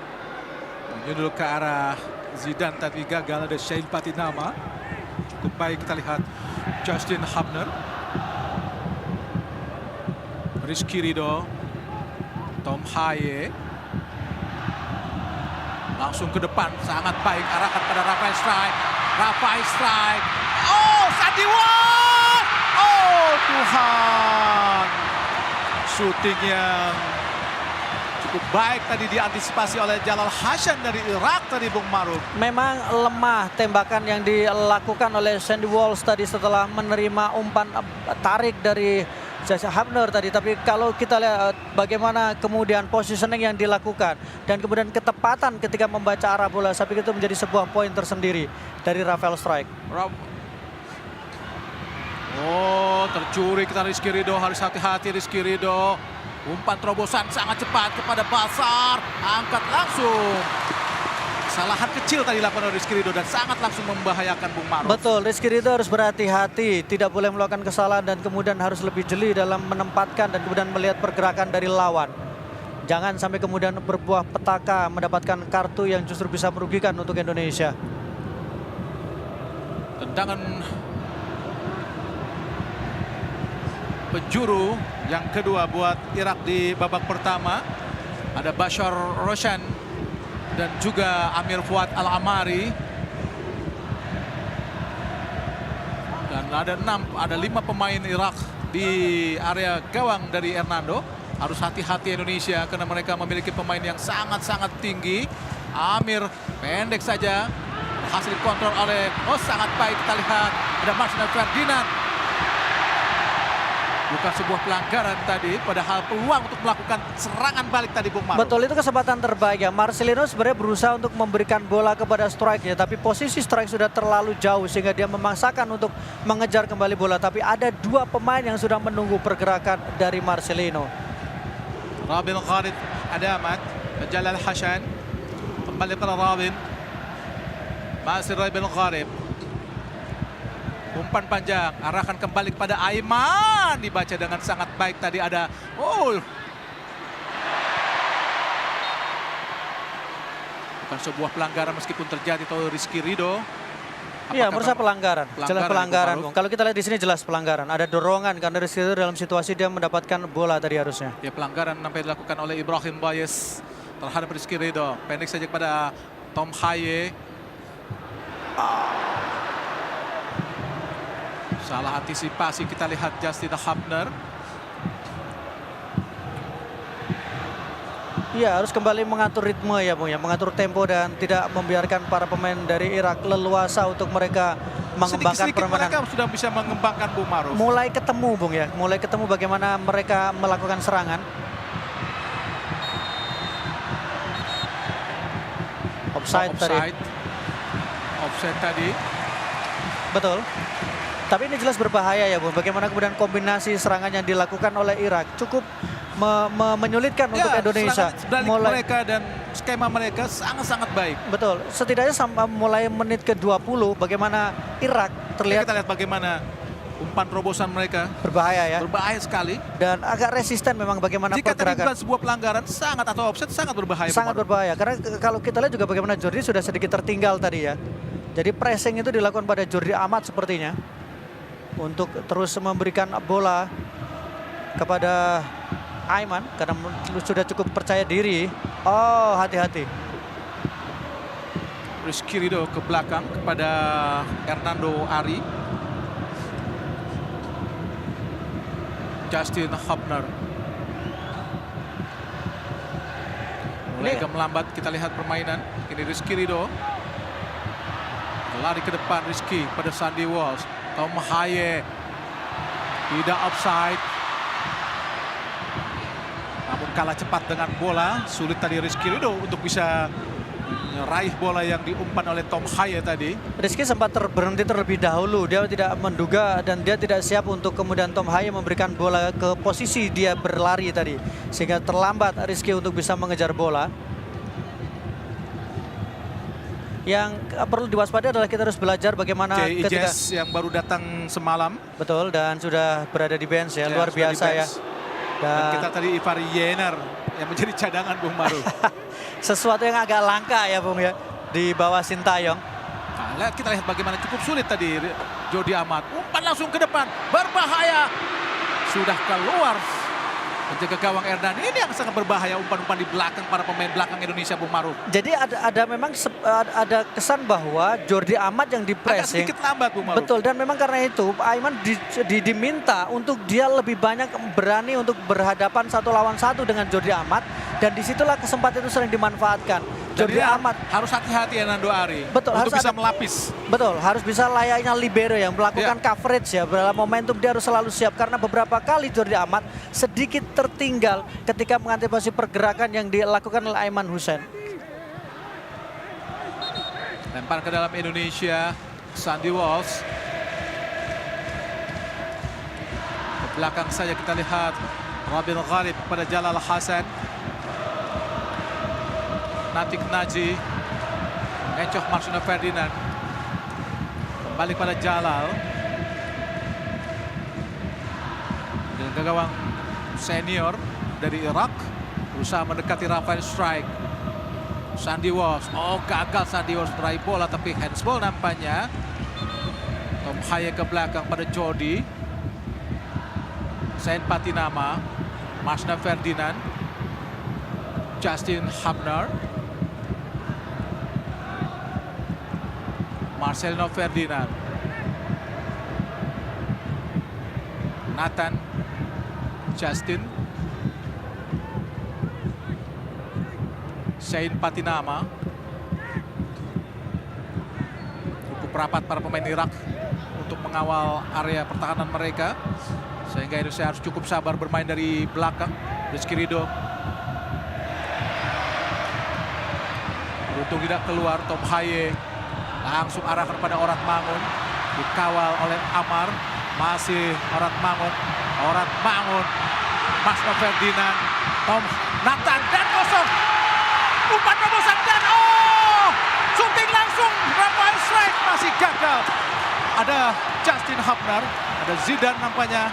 menyundul ke arah Zidane tapi gagal, ada Shail Patinama. Cukup baik kita lihat Justin Hubner, Rizky Ridho, Tom Haye. Langsung ke depan, sangat baik arahkan pada Rafael Strike. Rafael Strike. Oh, Sandiwara! Oh, Tuhan. Shooting yang cukup baik tadi diantisipasi oleh Jalal Hassan dari Irak tadi, Bung Maruf. Memang lemah tembakan yang dilakukan oleh Sandy Walsh tadi setelah menerima umpan tarik dari Hubner tadi. Tapi kalau kita lihat bagaimana kemudian positioning yang dilakukan dan kemudian ketepatan ketika membaca arah bola, saya pikir itu menjadi sebuah poin tersendiri dari Rafael Strike. Oh, tercuri kita Rizky Ridho, harus hati-hati Rizky Ridho. Umpan terobosan sangat cepat kepada Basar, angkat langsung. Kesalahan kecil tadi dilakukan oleh Rizky Ridho dan sangat langsung membahayakan, Bung Maruf. Betul, Rizky Ridho harus berhati-hati, tidak boleh melakukan kesalahan dan kemudian harus lebih jeli dalam menempatkan dan kemudian melihat pergerakan dari lawan. Jangan sampai kemudian berbuah petaka mendapatkan kartu yang justru bisa merugikan untuk Indonesia. Tendangan penjuru yang kedua buat Irak di babak pertama. Ada Bashar Roshan dan juga Amir Fuad Al-Amari. Dan ada 5 pemain Irak di area gawang dari Hernando. Harus hati-hati Indonesia karena mereka memiliki pemain yang sangat-sangat tinggi. Amir pendek saja, berhasil dikontrol oleh, sangat baik kita lihat. Ada Marcelino Ferdinand. Bukan sebuah pelanggaran tadi, padahal peluang untuk melakukan serangan balik tadi Bung Maruf. Betul, itu kesempatan terbaik ya. Marcelino sebenarnya berusaha untuk memberikan bola kepada strike-nya, tapi posisi strike sudah terlalu jauh sehingga dia memaksakan untuk mengejar kembali bola. Tapi ada 2 pemain yang sudah menunggu pergerakan dari Marcelino. Rabin Khalid Adamat, Jalal Hassan, kembali kepada Rabin. Masih Rabin Khalid. Umpan panjang, arahkan kembali kepada Aiman. Dibaca dengan sangat baik tadi ada. Bukan sebuah pelanggaran meskipun terjadi oleh Rizky Ridho. Iya, menurut saya pelanggaran. Jelas pelanggaran, Bung Bung. Kalau kita lihat di sini jelas pelanggaran. Ada dorongan karena Rizky Ridho dalam situasi dia mendapatkan bola tadi harusnya. Ya, pelanggaran sampai dilakukan oleh Ibrahim Bayes terhadap Rizky Ridho. Pendek saja kepada Tom Haye. Salah antisipasi, kita lihat Justin Hubner. Iya, harus kembali mengatur ritme ya Bung ya, mengatur tempo dan tidak membiarkan para pemain dari Irak leluasa untuk mereka mengembangkan Sedikit-sedikit permainan. mereka sudah bisa mengembangkan Bung Maruf. Mulai ketemu Bung ya, mulai ketemu bagaimana mereka melakukan serangan. Offside tadi. Offside tadi. Betul. Tapi ini jelas berbahaya ya Bung. Bagaimana kemudian kombinasi serangan yang dilakukan oleh Irak cukup menyulitkan untuk Indonesia. Mereka dan skema mereka sangat-sangat baik. Betul. Setidaknya sampai mulai menit ke-20 bagaimana Irak terlihat. Kita lihat bagaimana umpan terobosan mereka. Berbahaya ya. Berbahaya sekali. Dan agak resisten memang bagaimana Jika tadi pergerakan. bukan sebuah pelanggaran sangat atau offset sangat berbahaya. Sangat berbahaya. Karena kalau kita lihat juga bagaimana Jordi sudah sedikit tertinggal tadi ya. Jadi pressing itu dilakukan pada Jordi Amat sepertinya. Untuk terus memberikan bola kepada Aiman karena sudah cukup percaya diri. Oh, hati-hati. Rizky Ridho ke belakang kepada Hernando Ari. Justin Hubner. Mulai agak melambat, kita lihat permainan. Ini Rizky Ridho. Lari ke depan Rizky pada Sandy Walsh. Tom Haye. Tidak offside. Namun kalah cepat dengan bola. Sulit tadi Rizky Ridho untuk bisa meraih bola yang diumpan oleh Tom Haye tadi. Rizky sempat berhenti terlebih dahulu. Dia tidak menduga dan dia tidak siap untuk kemudian Tom Haye memberikan bola ke posisi dia berlari tadi. Sehingga terlambat Rizky untuk bisa mengejar bola. Yang perlu diwaspadai adalah kita harus belajar bagaimana ketika yang baru datang semalam. Betul, dan sudah berada di bench ya, luar biasa ya. Dan kita tadi Ivari Yener yang menjadi cadangan Bung Maruf. Sesuatu yang agak langka ya Bung ya, di bawah Sintayong. Nah, kita lihat bagaimana cukup sulit tadi Jordi Amat. Umpan langsung ke depan, berbahaya. Sudah keluar. Menjaga gawang Erdan, ini yang sangat berbahaya, umpan-umpan di belakang para pemain belakang Indonesia Bung Maruf. Jadi ada memang ada kesan bahwa Jordi Amat yang di pressing agak sedikit lambat Bung Maruf. Betul, dan memang karena itu Aiman diminta untuk dia lebih banyak berani untuk berhadapan 1 lawan 1 dengan Jordi Amat, dan disitulah kesempatan itu sering dimanfaatkan. Jordi Amat harus hati-hati ya Hernando Ari. Betul, untuk harus bisa melapis. Betul, harus bisa layaknya libero yang melakukan coverage ya. Dalam momentum dia harus selalu siap karena beberapa kali Jordi Amat sedikit tertinggal ketika mengantisipasi pergerakan yang dilakukan oleh Aiman Hussein. Lempar ke dalam Indonesia, Sandy Walsh. Ke belakang saja kita lihat Rabin Khalid pada Jalal Hassan. Natik Naji, Encoh Marcelino Ferdinand. Kembali pada Jalal. Dengan gawang senior dari Irak. Berusaha mendekati Rafael Strike. Sandy Walsh. Oh, gagal Sandy Walsh meraih bola tapi handsball nampaknya. Tom Haye ke belakang pada Jordi. Sain Patinama. Marcelino Ferdinand. Justin Hubner. Marcelino Ferdinand. Nathan. Justin. Shane Patinama. Cukup rapat para pemain Irak untuk mengawal area pertahanan mereka. Sehingga Indonesia harus cukup sabar bermain dari belakang. Rizky Ridho. Beruntung tidak keluar. Tom Haye langsung arahkan pada Orat Mangun. Dikawal oleh Amar. Masih Orat Mangun. Orat Mangun. Marcelino Ferdinand. Tom Nathan dan kosong. Umpan terobosan dan shooting langsung. Rafael Strike masih gagal. Ada Justin Hapner. Ada Zidane nampaknya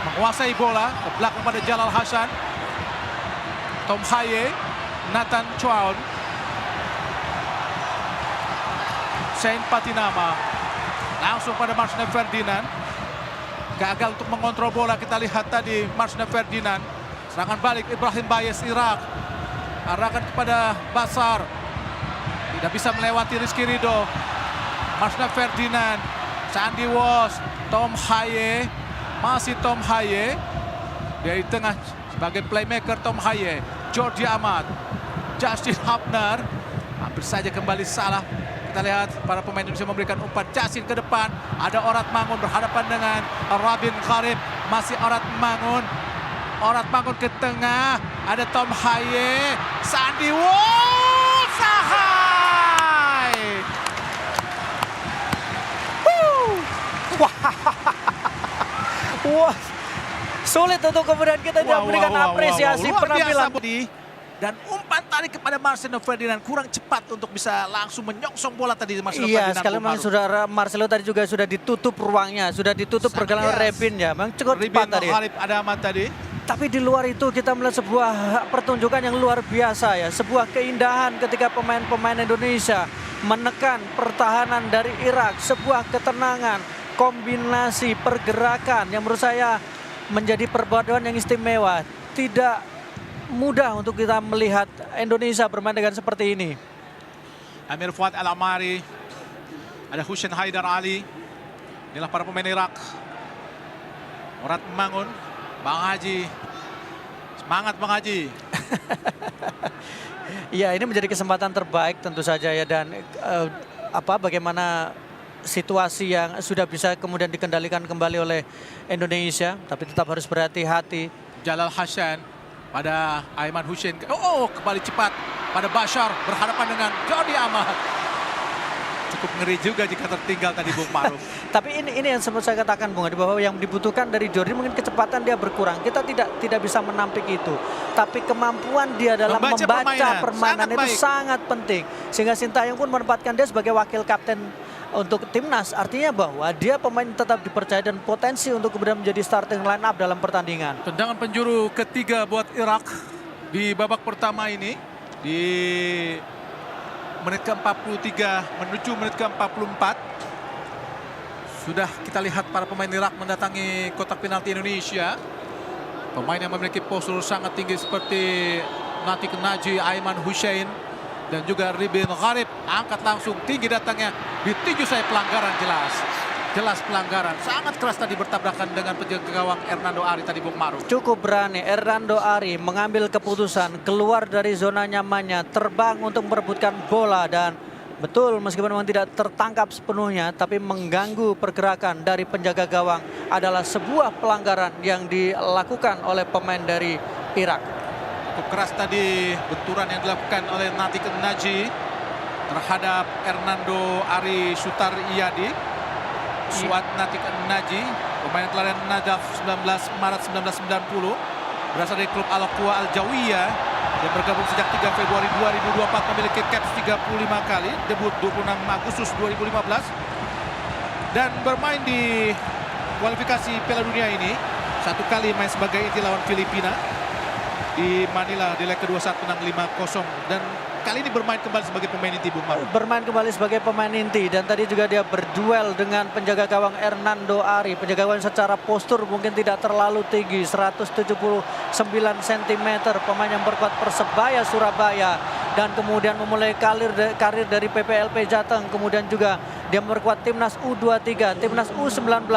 menguasai bola ke belakang pada Jalal Hasan. Tom Haye, Nathan Chuaon, Shane Patinama, langsung pada Marcelino Ferdinand. Gagal untuk mengontrol bola, kita lihat tadi Marcelino Ferdinand. Serangan balik Ibrahim Bayes Irak. Arahkan kepada Basar. Tidak bisa melewati Rizky Ridho. Marcelino Ferdinand, Sandy Walsh, Tom Haye. Masih Tom Haye. Dari tengah sebagai playmaker Tom Haye. Jordi Amat. Justin Hapner. Hampir saja kembali salah. Kita lihat para pemain Indonesia memberikan umpan. Justin ke depan. Ada Orat Mangun berhadapan dengan Rabin Gharib. Masih Orat Mangun. Orat Mangun ke tengah. Ada Tom Haye. Sandy Walsh. Sahai. Wah, sulit untuk kemudian kita memberikan apresiasi penampilan. Dan umpan tarik kepada Marcelino Ferdinand kurang cepat untuk bisa langsung menyongsong bola tadi Marcelino Iya, Ferdinand. sekali memang saudara Marcelo tadi juga sudah ditutup ruangnya, sudah ditutup pergelangan Rebin ya. Memang cukup cepat tadi. Ada Ahmad tadi. Tapi di luar itu kita melihat sebuah pertunjukan yang luar biasa ya. Sebuah keindahan ketika pemain-pemain Indonesia menekan pertahanan dari Irak. Sebuah ketenangan, kombinasi pergerakan yang menurut saya menjadi perpaduan yang istimewa. Tidak mudah untuk kita melihat Indonesia bermain dengan seperti ini. Amir Fuad Al-Amari. Ada Hussein Haidar Ali. Inilah para pemain Irak. Orat Mangun. Bang Haji. Semangat Bang Haji. Ya, ini menjadi kesempatan terbaik tentu saja ya, dan bagaimana situasi yang sudah bisa kemudian dikendalikan kembali oleh Indonesia, tapi tetap harus berhati-hati. Jalal Hasan pada Aiman Hussein. Kembali cepat pada Bashar berhadapan dengan Jordi Amat. Cukup ngeri juga jika tertinggal tadi Bung Maruf. Tapi ini yang sempat saya katakan Bung Adi, bahwa yang dibutuhkan dari Jordi mungkin kecepatan dia berkurang. Kita tidak bisa menampik itu. Tapi kemampuan dia dalam membaca permainan itu sangat penting. Sehingga Sintayong pun menempatkan dia sebagai wakil kapten untuk timnas. Artinya bahwa dia pemain tetap dipercaya dan potensi untuk kemudian menjadi starting line up dalam pertandingan. Tendangan penjuru ketiga buat Irak di babak pertama ini. Di menit ke-43 menuju menit ke-44. Sudah kita lihat para pemain Irak mendatangi kotak penalti Indonesia. Pemain yang memiliki postur sangat tinggi seperti Natik Naji, Aiman Hussein, dan juga Rabin Gharib. Angkat langsung tinggi datangnya. Ditinju saya pelanggaran jelas. Jelas pelanggaran. Sangat keras tadi bertabrakan dengan penjaga gawang Hernando Ari tadi Bung Maruf. Cukup berani Hernando Ari mengambil keputusan keluar dari zona nyamannya, terbang untuk merebutkan bola, dan betul meskipun memang tidak tertangkap sepenuhnya tapi mengganggu pergerakan dari penjaga gawang adalah sebuah pelanggaran yang dilakukan oleh pemain dari Irak. Cukup keras tadi benturan yang dilakukan oleh Natik Naji terhadap Hernando Ari Sutar Iyadi. Suat Natik Naji, pemain kelahiran Najaf 19 Maret 1990, berasal dari klub Al-Aqwa Al-Jawiyah dan bergabung sejak 3 Februari 2024, memiliki caps 35 kali, debut 26 Agustus 2015 dan bermain di kualifikasi Piala Dunia ini. Satu kali main sebagai inti lawan Filipina di Manila di leg kedua saat menang 5-0, dan kali ini bermain kembali sebagai pemain inti Bung Maruf. Bermain kembali sebagai pemain inti, dan tadi juga dia berduel dengan penjaga gawang Hernando Ari. Penjaga gawang secara postur mungkin tidak terlalu tinggi, 179 cm, pemain yang berkuat Persebaya Surabaya dan kemudian memulai karir dari PPLP Jateng, kemudian juga Dia memperkuat timnas U23, timnas U19,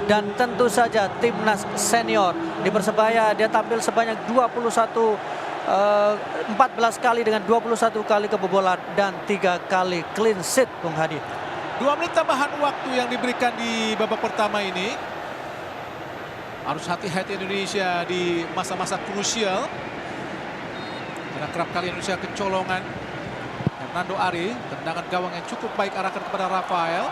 dan tentu saja timnas senior. Di Persebaya dia tampil sebanyak 14 kali dengan 21 kali kebobolan dan 3 kali clean sheet, Bung Hadi. 2 menit tambahan waktu yang diberikan di babak pertama ini. Harus hati-hati Indonesia di masa-masa krusial. Karena kerap kali Indonesia kecolongan. Hernando Ari, tendangan gawang yang cukup baik arahkan kepada Rafael.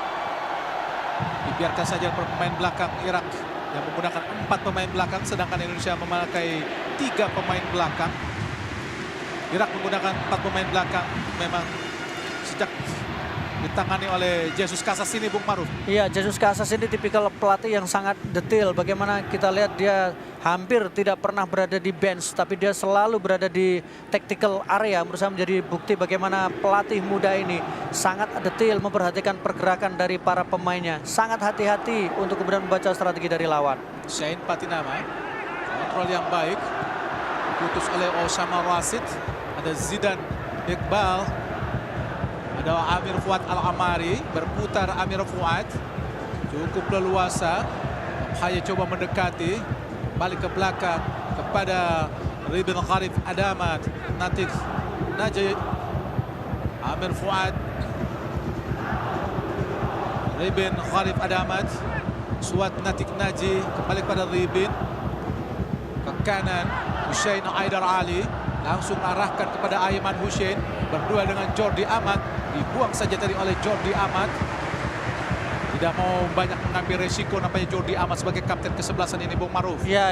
Dibiarkan saja pemain belakang Irak yang menggunakan 4 pemain belakang, sedangkan Indonesia memakai 3 pemain belakang. Irak menggunakan 4 pemain belakang memang sejak ditangani oleh Jesus Casas ini, Bung Maruf. Iya, Jesus Casas ini tipikal pelatih yang sangat detail. Bagaimana kita lihat dia hampir tidak pernah berada di bench, tapi dia selalu berada di tactical area. Berusaha menjadi bukti bagaimana pelatih muda ini sangat detail memperhatikan pergerakan dari para pemainnya. Sangat hati-hati untuk kemudian membaca strategi dari lawan. Shane Patinama, kontrol yang baik, putus oleh Osama Rasid. Ada Zidan Iqbal, ada Amir Fuad Al-Amari, berputar Amir Fuad, cukup leluasa. Haya coba mendekati, balik ke belakang kepada Ribin Khalif Adamat, Natik Naji, Amir Fuad, Ribin Khalif Adamat, Suat Natik Naji, kembali kepada Ribin, ke kanan Hussein Aidar Ali, langsung arahkan kepada Aiman Hussein, berdua dengan Jordi Amat, dibuang saja tadi oleh Jordi Amat. Tidak mau banyak mengambil resiko nampaknya Jordi Amat sebagai kapten ke-11 ini, Bung Maruf. Ya,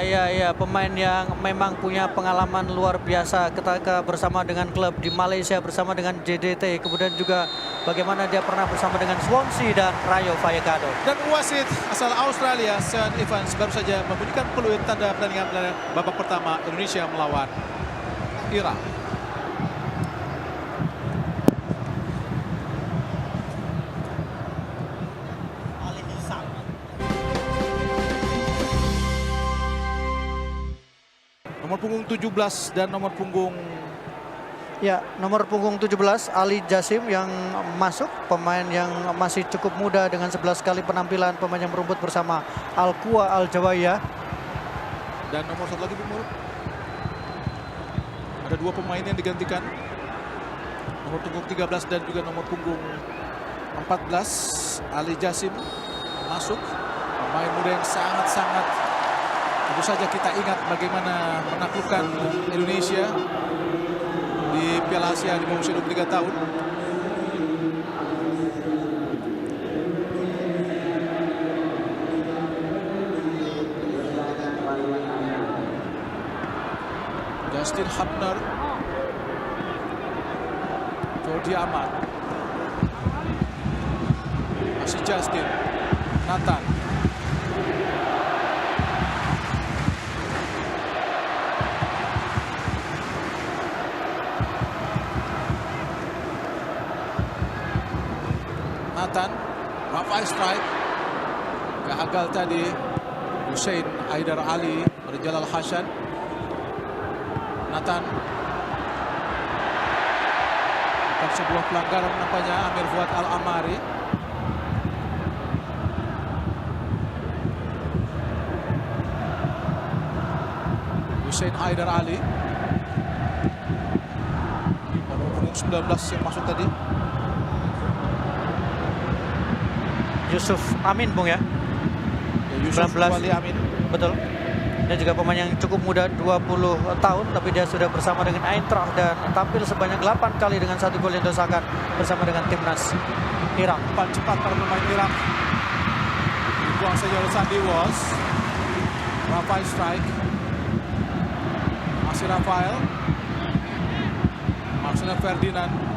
pemain yang memang punya pengalaman luar biasa ketika bersama dengan klub di Malaysia, bersama dengan JDT, kemudian juga bagaimana dia pernah bersama dengan Swansea dan Rayo Vallecano. Dan wasit asal Australia, Sean Evans, baru saja membunyikan peluit tanda pertandingan babak pertama Indonesia melawan Irak. Nomor punggung 17 dan nomor punggung... Ya, nomor punggung 17 Ali Jasim yang masuk, pemain yang masih cukup muda dengan 11 kali penampilan, pemain yang merumput bersama Al-Quwa Al-Jawaya. Dan nomor satu lagi, Bung Maruf. Ada 2 pemain yang digantikan. Nomor punggung 13 dan juga nomor punggung 14. Ali Jasim masuk. Pemain muda yang sangat-sangat, tentu saja kita ingat bagaimana menaklukkan Indonesia di Piala Asia di usia 23 tahun. Justin Hubner, Jordi Amat, masih Justin, Nathan, Rafael strike, gagal tadi. Hussein Aidar Ali, Jalal Hasan, Nathan. Bukan sebuah pelanggaran nampaknya Amir Fuad Al-Amari. Hussein Aidar Ali. Nomor 19 yang masuk tadi. Yusuf Amin, Bung ya. Yusuf 19. Amin. Betul. Dia juga pemain yang cukup muda, 20 tahun, tapi dia sudah bersama dengan Eintracht dan tampil sebanyak 8 kali dengan 1 gol yang diusahakan bersama dengan timnas Irak. Cepat para pemain Irak. Dibuang saja oleh Sandy Walsh. Rafael strike. Masih Rafael. Marcelo Ferdinand.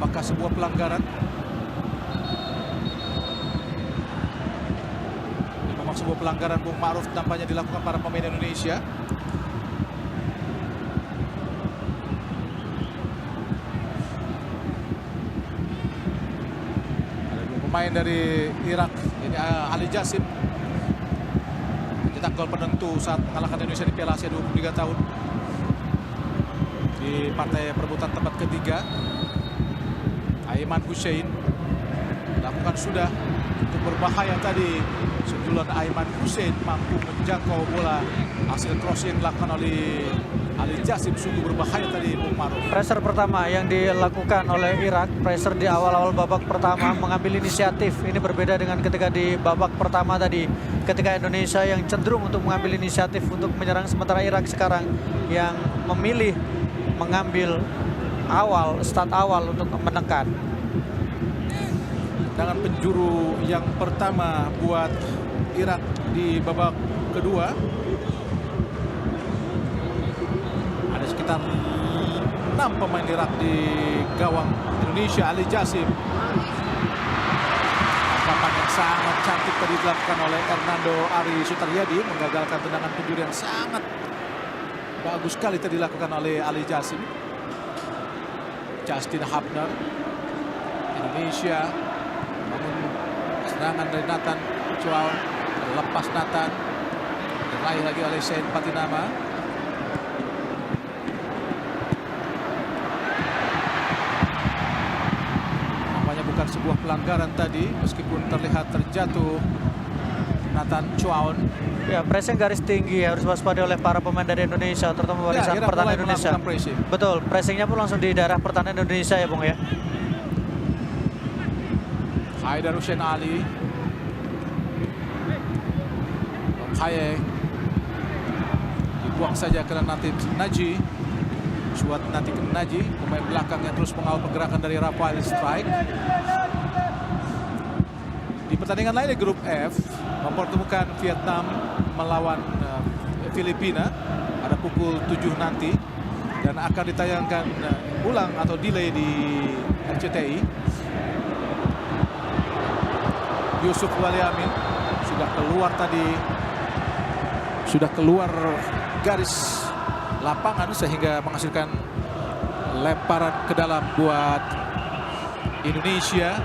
Apakah sebuah pelanggaran? Ini memang sebuah pelanggaran, Bung Ma'ruf, tampaknya dilakukan para pemain Indonesia. Ada 2 pemain dari Irak. Ini Ali Jasim mencetak gol penentu saat mengalahkan Indonesia di Piala Asia 23 tahun. di partai perebutan tempat ketiga. Aiman Hussein lakukan sudah untuk berbahaya tadi. Sundulan Aiman Hussein mampu menjangkau bola. Hasil crossing dilakukan oleh Ali Jasim, sungguh berbahaya tadi Bung Maruf. Pressure pertama yang dilakukan oleh Irak, pressure di awal-awal babak pertama mengambil inisiatif. Ini berbeda dengan ketika di babak pertama tadi, ketika Indonesia yang cenderung untuk mengambil inisiatif untuk menyerang, sementara Irak sekarang yang memilih mengambil start awal untuk menekan. Dengan penjuru yang pertama buat Irak di babak kedua. Ada sekitar 6 pemain Irak di gawang Indonesia. Ali Jasim. Angkapan yang sangat cantik tadi dilakukan oleh Hernando Ari Sutaryadi, menggagalkan tendangan penjuru yang sangat bagus sekali tadi dilakukan oleh Ali Jasim. Justin Hapner, Indonesia bangun serangan dari Nathan Chow, lepas Nathan, diraih lagi oleh Sain Patinama. Namanya bukan sebuah pelanggaran tadi, meskipun terlihat terjatuh Nathan Chow. Ya, pressing garis tinggi harus waspada oleh para pemain dari Indonesia, terutama barisan Irak pertahanan mulai Indonesia. melakukan pressing. Betul, pressingnya pun langsung di daerah pertahanan Indonesia ya Bung ya. Haidar Hussein Ali, Haye dibuang saja ke Natif Naji. Suat Natif Naji, pemain belakang yang terus mengawal pergerakan dari Rafael Strike. Di pertandingan lain di grup F, mempertemukan Vietnam melawan Filipina pada pukul 7 nanti dan akan ditayangkan ulang atau delay di RCTI. Yusuf Waliamin sudah keluar tadi, sudah keluar garis lapangan sehingga menghasilkan lemparan ke dalam buat Indonesia.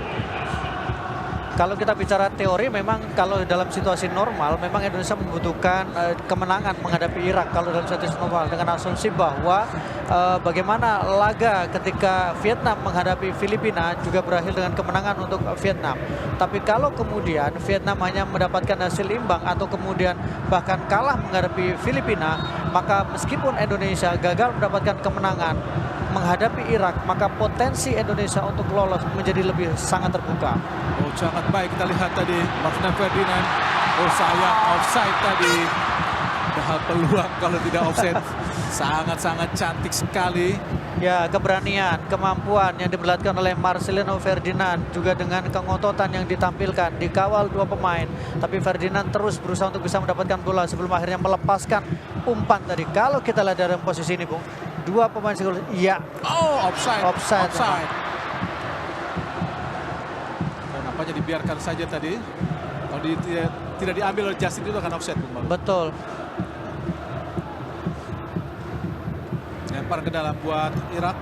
Kalau kita bicara teori, memang kalau dalam situasi normal memang Indonesia membutuhkan kemenangan menghadapi Irak kalau dalam situasi normal, dengan asumsi bahwa bagaimana laga ketika Vietnam menghadapi Filipina juga berakhir dengan kemenangan untuk Vietnam. Tapi kalau kemudian Vietnam hanya mendapatkan hasil imbang atau kemudian bahkan kalah menghadapi Filipina, maka meskipun Indonesia gagal mendapatkan kemenangan menghadapi Irak, maka potensi Indonesia untuk lolos menjadi lebih sangat terbuka. Oh, sangat baik kita lihat tadi Martin Ferdinand. Oh, sayang offside tadi. Padahal peluang kalau tidak offside. Sangat-sangat cantik sekali. Ya, keberanian, kemampuan yang diperlihatkan oleh Marcelino Ferdinand juga dengan kengototan yang ditampilkan, dikawal dua pemain. Tapi Ferdinand terus berusaha untuk bisa mendapatkan bola sebelum akhirnya melepaskan umpan tadi. Kalau kita lihat dari posisi ini, Bung, dua pemain sekali. Iya. Oh, offside. Offside. Dan nampaknya dibiarkan saja tadi. Kalau tidak diambil oleh Justin itu akan offside. Betul. Lempar ke dalam buat Irak.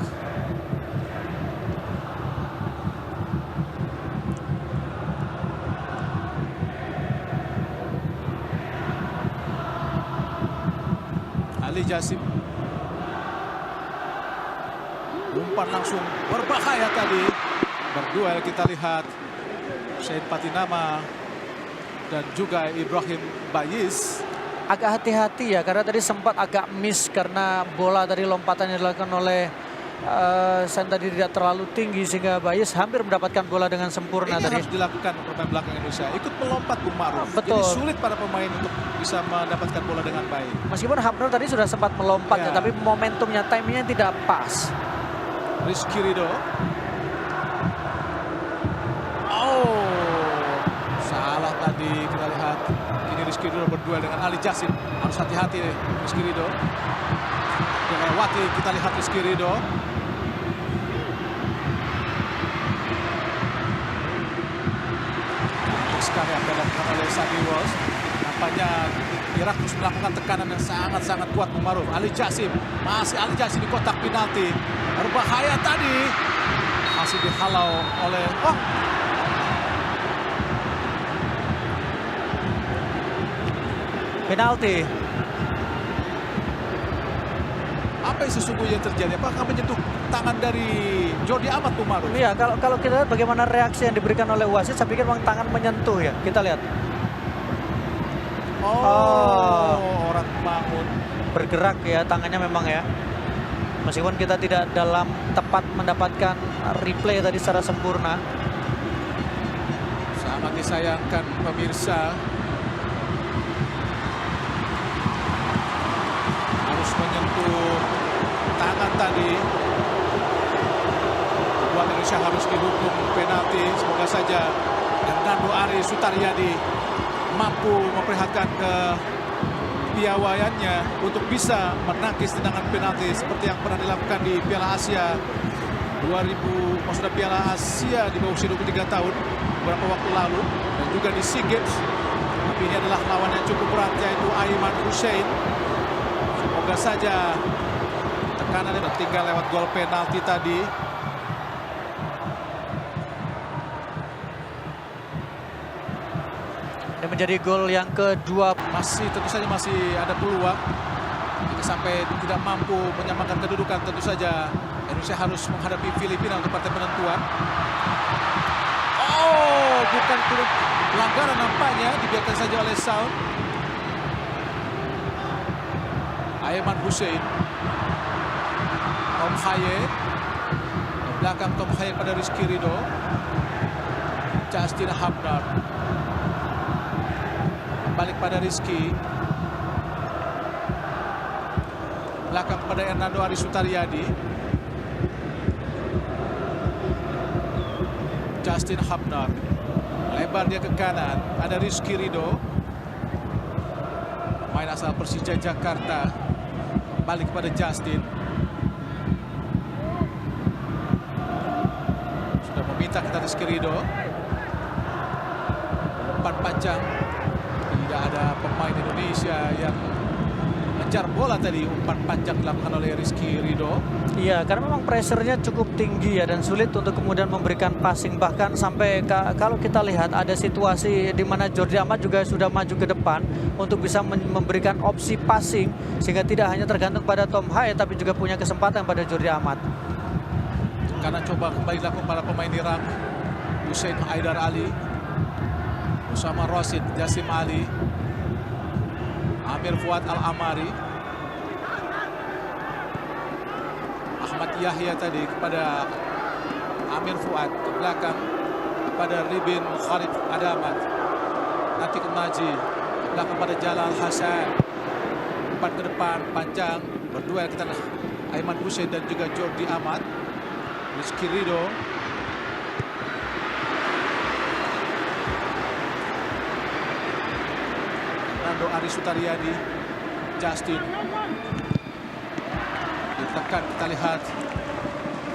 Ali Jasim. Umpan langsung berbahaya tadi. Berduel kita lihat Sain Patinama dan juga Ibrahim Bayis. Agak hati-hati ya, karena tadi sempat agak miss karena bola dari lompatan yang dilakukan oleh Sain tadi tidak terlalu tinggi sehingga Bayis hampir mendapatkan bola dengan sempurna. Ini tadi harus dilakukan pemain belakang Indonesia. Ikut melompat Bung Maruf. Betul. Jadi sulit para pemain untuk bisa mendapatkan bola dengan baik. Meskipun Hapner tadi sudah sempat melompat ya, tapi momentumnya, timingnya tidak pas. Rizky Ridho. Oh, salah tadi kita lihat. Kini Rizky Ridho berduel dengan Ali Jasim. Harus hati-hati nih Rizky Ridho. Dilewati kita lihat Rizky Ridho. Cantik sekali apa yang dilakukan oleh Sadi Walsh. Nampaknya Irak terus melakukan tekanan yang sangat-sangat kuat Bung Maruf. Ali Jasim, masih Ali Jasim di kotak penalti. Berbahaya tadi. Masih dihalau oleh Penalti. Apa yang sesungguhnya terjadi? Apakah menyentuh tangan dari Jordi Amat, Bung Maruf? Iya, kalau kita lihat bagaimana reaksi yang diberikan oleh wasit, saya pikir memang tangan menyentuh ya. Kita lihat. Orang bangun. Bergerak ya tangannya memang ya. Meskipun kita tidak dalam tepat mendapatkan replay tadi secara sempurna. Sangat disayangkan pemirsa. Harus menyentuh tangan tadi. Buat Indonesia harus dihukum penalti. Semoga saja Hernando Ari Sutaryadi mampu memperlihatkan ke piawaiannya untuk bisa menangkis tendangan penalti seperti yang pernah dilakukan di Piala Asia 2000, maksudnya Piala Asia di bawah usia 23 tahun beberapa waktu lalu, dan juga di SEA Games. Tapi ini adalah lawan yang cukup berat, yaitu Aiman Hussein. Semoga saja tekanan yang tinggal lewat gol penalti tadi. Ini menjadi gol yang kedua. Tentu saja masih ada peluang. Jika sampai tidak mampu menyamakan kedudukan, tentu saja Indonesia harus menghadapi Filipina untuk partai penentuan. Bukan pelanggaran nampaknya, dibiarkan saja oleh Sound. Aiman Hussein, Tom Haye, di belakang Tom Haye pada Rizky Ridho, Justin Habnar, balik pada Rizky, belakang pada Hernando Ari Sutaryadi, Justin Habnar, lebar dia ke kanan, ada Rizky Ridho, main asal Persija Jakarta, balik pada Justin, sudah meminta kita Rizky Ridho, umpan panjang. Tidak ada pemain Indonesia yang mengejar bola tadi. Umpan panjang dilakukan oleh Rizky Ridho. Iya, karena memang pressure-nya cukup tinggi ya, dan sulit untuk kemudian memberikan passing. Bahkan sampai kalau kita lihat ada situasi di mana Jordi Amat juga sudah maju ke depan untuk bisa memberikan opsi passing, sehingga tidak hanya tergantung pada Tom Haye tapi juga punya kesempatan pada Jordi Amat. Karena coba kembali dilakukan para pemain Irak, Hussein Haidar Ali, Usama Rosid, Jasim Ali, Amir Fuad Al-Amari, Ahmad Yahya tadi kepada Amir Fuad, ke belakang kepada Ribin Khalid Adamat, nanti ke Maji, ke belakang pada Jalal Hasan, umpan ke depan panjang, berduel kita Aiman Hussein dan juga Jordi Amat. Rizky Ridho, Hernando Ari Sutaryadi, Justin ditekan, kita lihat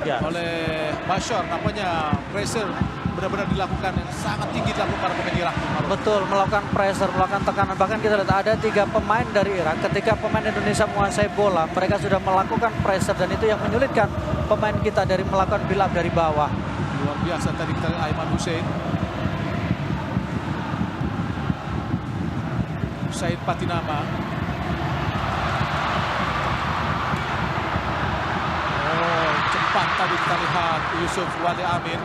Ya. oleh Bashar. Nampaknya pressure benar-benar dilakukan yang sangat tinggi dilakukan para pemain Irak. Betul, melakukan pressure, melakukan tekanan. Bahkan kita lihat ada 3 pemain dari Irak. Ketika pemain Indonesia menguasai bola, mereka sudah melakukan pressure, dan itu yang menyulitkan pemain kita dari melakukan build up dari bawah. Luar biasa tadi kita lihat Aiman Hussein. Said Patinama. Cepat tadi kita lihat Yusuf Wali Amin.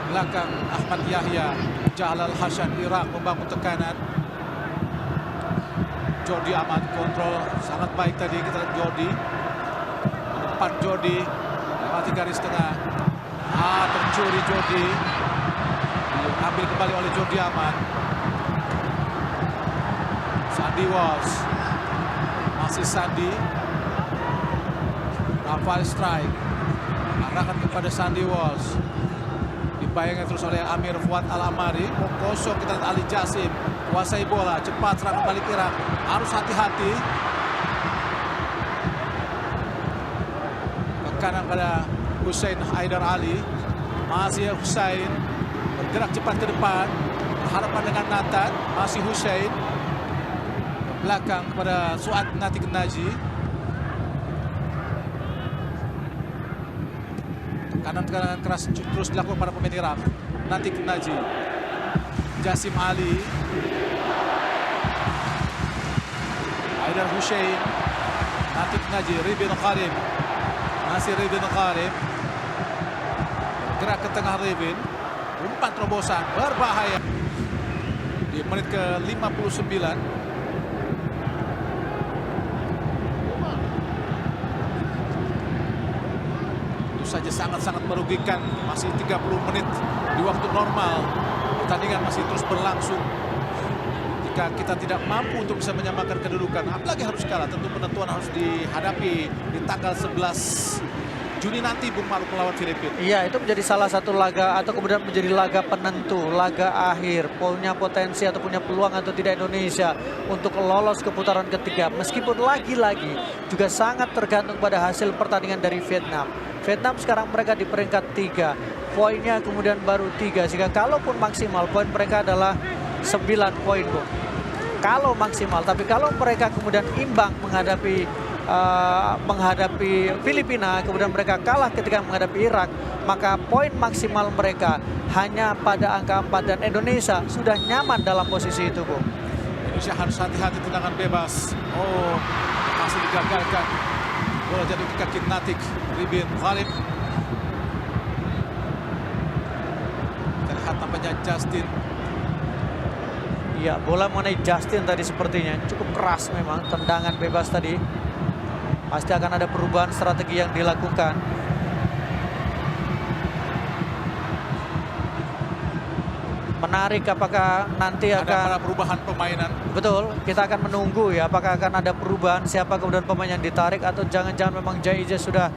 Belakang Ahmad Yahya, Jalal Hasan Irak membangun tekanan. Jordi Amat kontrol sangat baik tadi, kita lihat Jordi. Depan Jordi, lewati garis tengah. Tercuri Jordi. Diambil kembali oleh Jordi Amat. Sandy Walsh, masih Sandy. Rafael Strike, arahkan kepada Sandy Walsh. Dibayangkan terus oleh Amir Fuad Al-Amari. Kosong, kita lihat Ali Jasim kuasai bola, cepat serangan balik Irak, harus hati-hati. Ke kanan pada Hussein Haidar Ali, masih Hussein bergerak cepat ke depan, berhadapan dengan Nathan, masih Hussein. Ke belakang kepada Suad Natik Naji. Kanan-kanan keras terus dilakukan pada pemain Irak. Natik Naji, Jasim Ali, Haidar Hussein, Natik Naji, Ribin Karim. Masih Ribin Karim. Gerak ke tengah Ribin. Umpan terobosan berbahaya. Di menit ke-59. Itu saja sangat-sangat merugikan. Masih 30 menit di waktu normal. Pertandingan masih terus berlangsung. Jika kita tidak mampu untuk bisa menyamakan kedudukan, apalagi harus kalah, tentu penentuan harus dihadapi di tanggal 11 Juni nanti, Bung Maruf, melawan Filipina. Iya, itu menjadi salah satu laga atau kemudian menjadi laga penentu, laga akhir, punya potensi atau punya peluang atau tidak Indonesia untuk lolos ke putaran ketiga. Meskipun lagi-lagi juga sangat tergantung pada hasil pertandingan dari Vietnam. Vietnam sekarang mereka di peringkat 3, poinnya kemudian baru 3, sehingga kalaupun maksimal poin mereka adalah 9 poin, Bung. Kalau maksimal, tapi kalau mereka kemudian imbang menghadapi Filipina, kemudian mereka kalah ketika menghadapi Irak, maka poin maksimal mereka hanya pada angka 4 dan Indonesia sudah nyaman dalam posisi itu, Bung. Indonesia harus hati-hati tendangan bebas. Oh, masih digagalkan. Bola jatuh ke kaki Natik, Ribin Khalid. Terlihat tampaknya Justin. Iya, bola mengenai Justin tadi sepertinya cukup keras memang tendangan bebas tadi. Pasti akan ada perubahan strategi yang dilakukan. Menarik apakah nanti Ada akan para perubahan permainan. betul, kita akan menunggu ya apakah akan ada perubahan, siapa kemudian pemain yang ditarik atau jangan-jangan memang Jai Ija sudah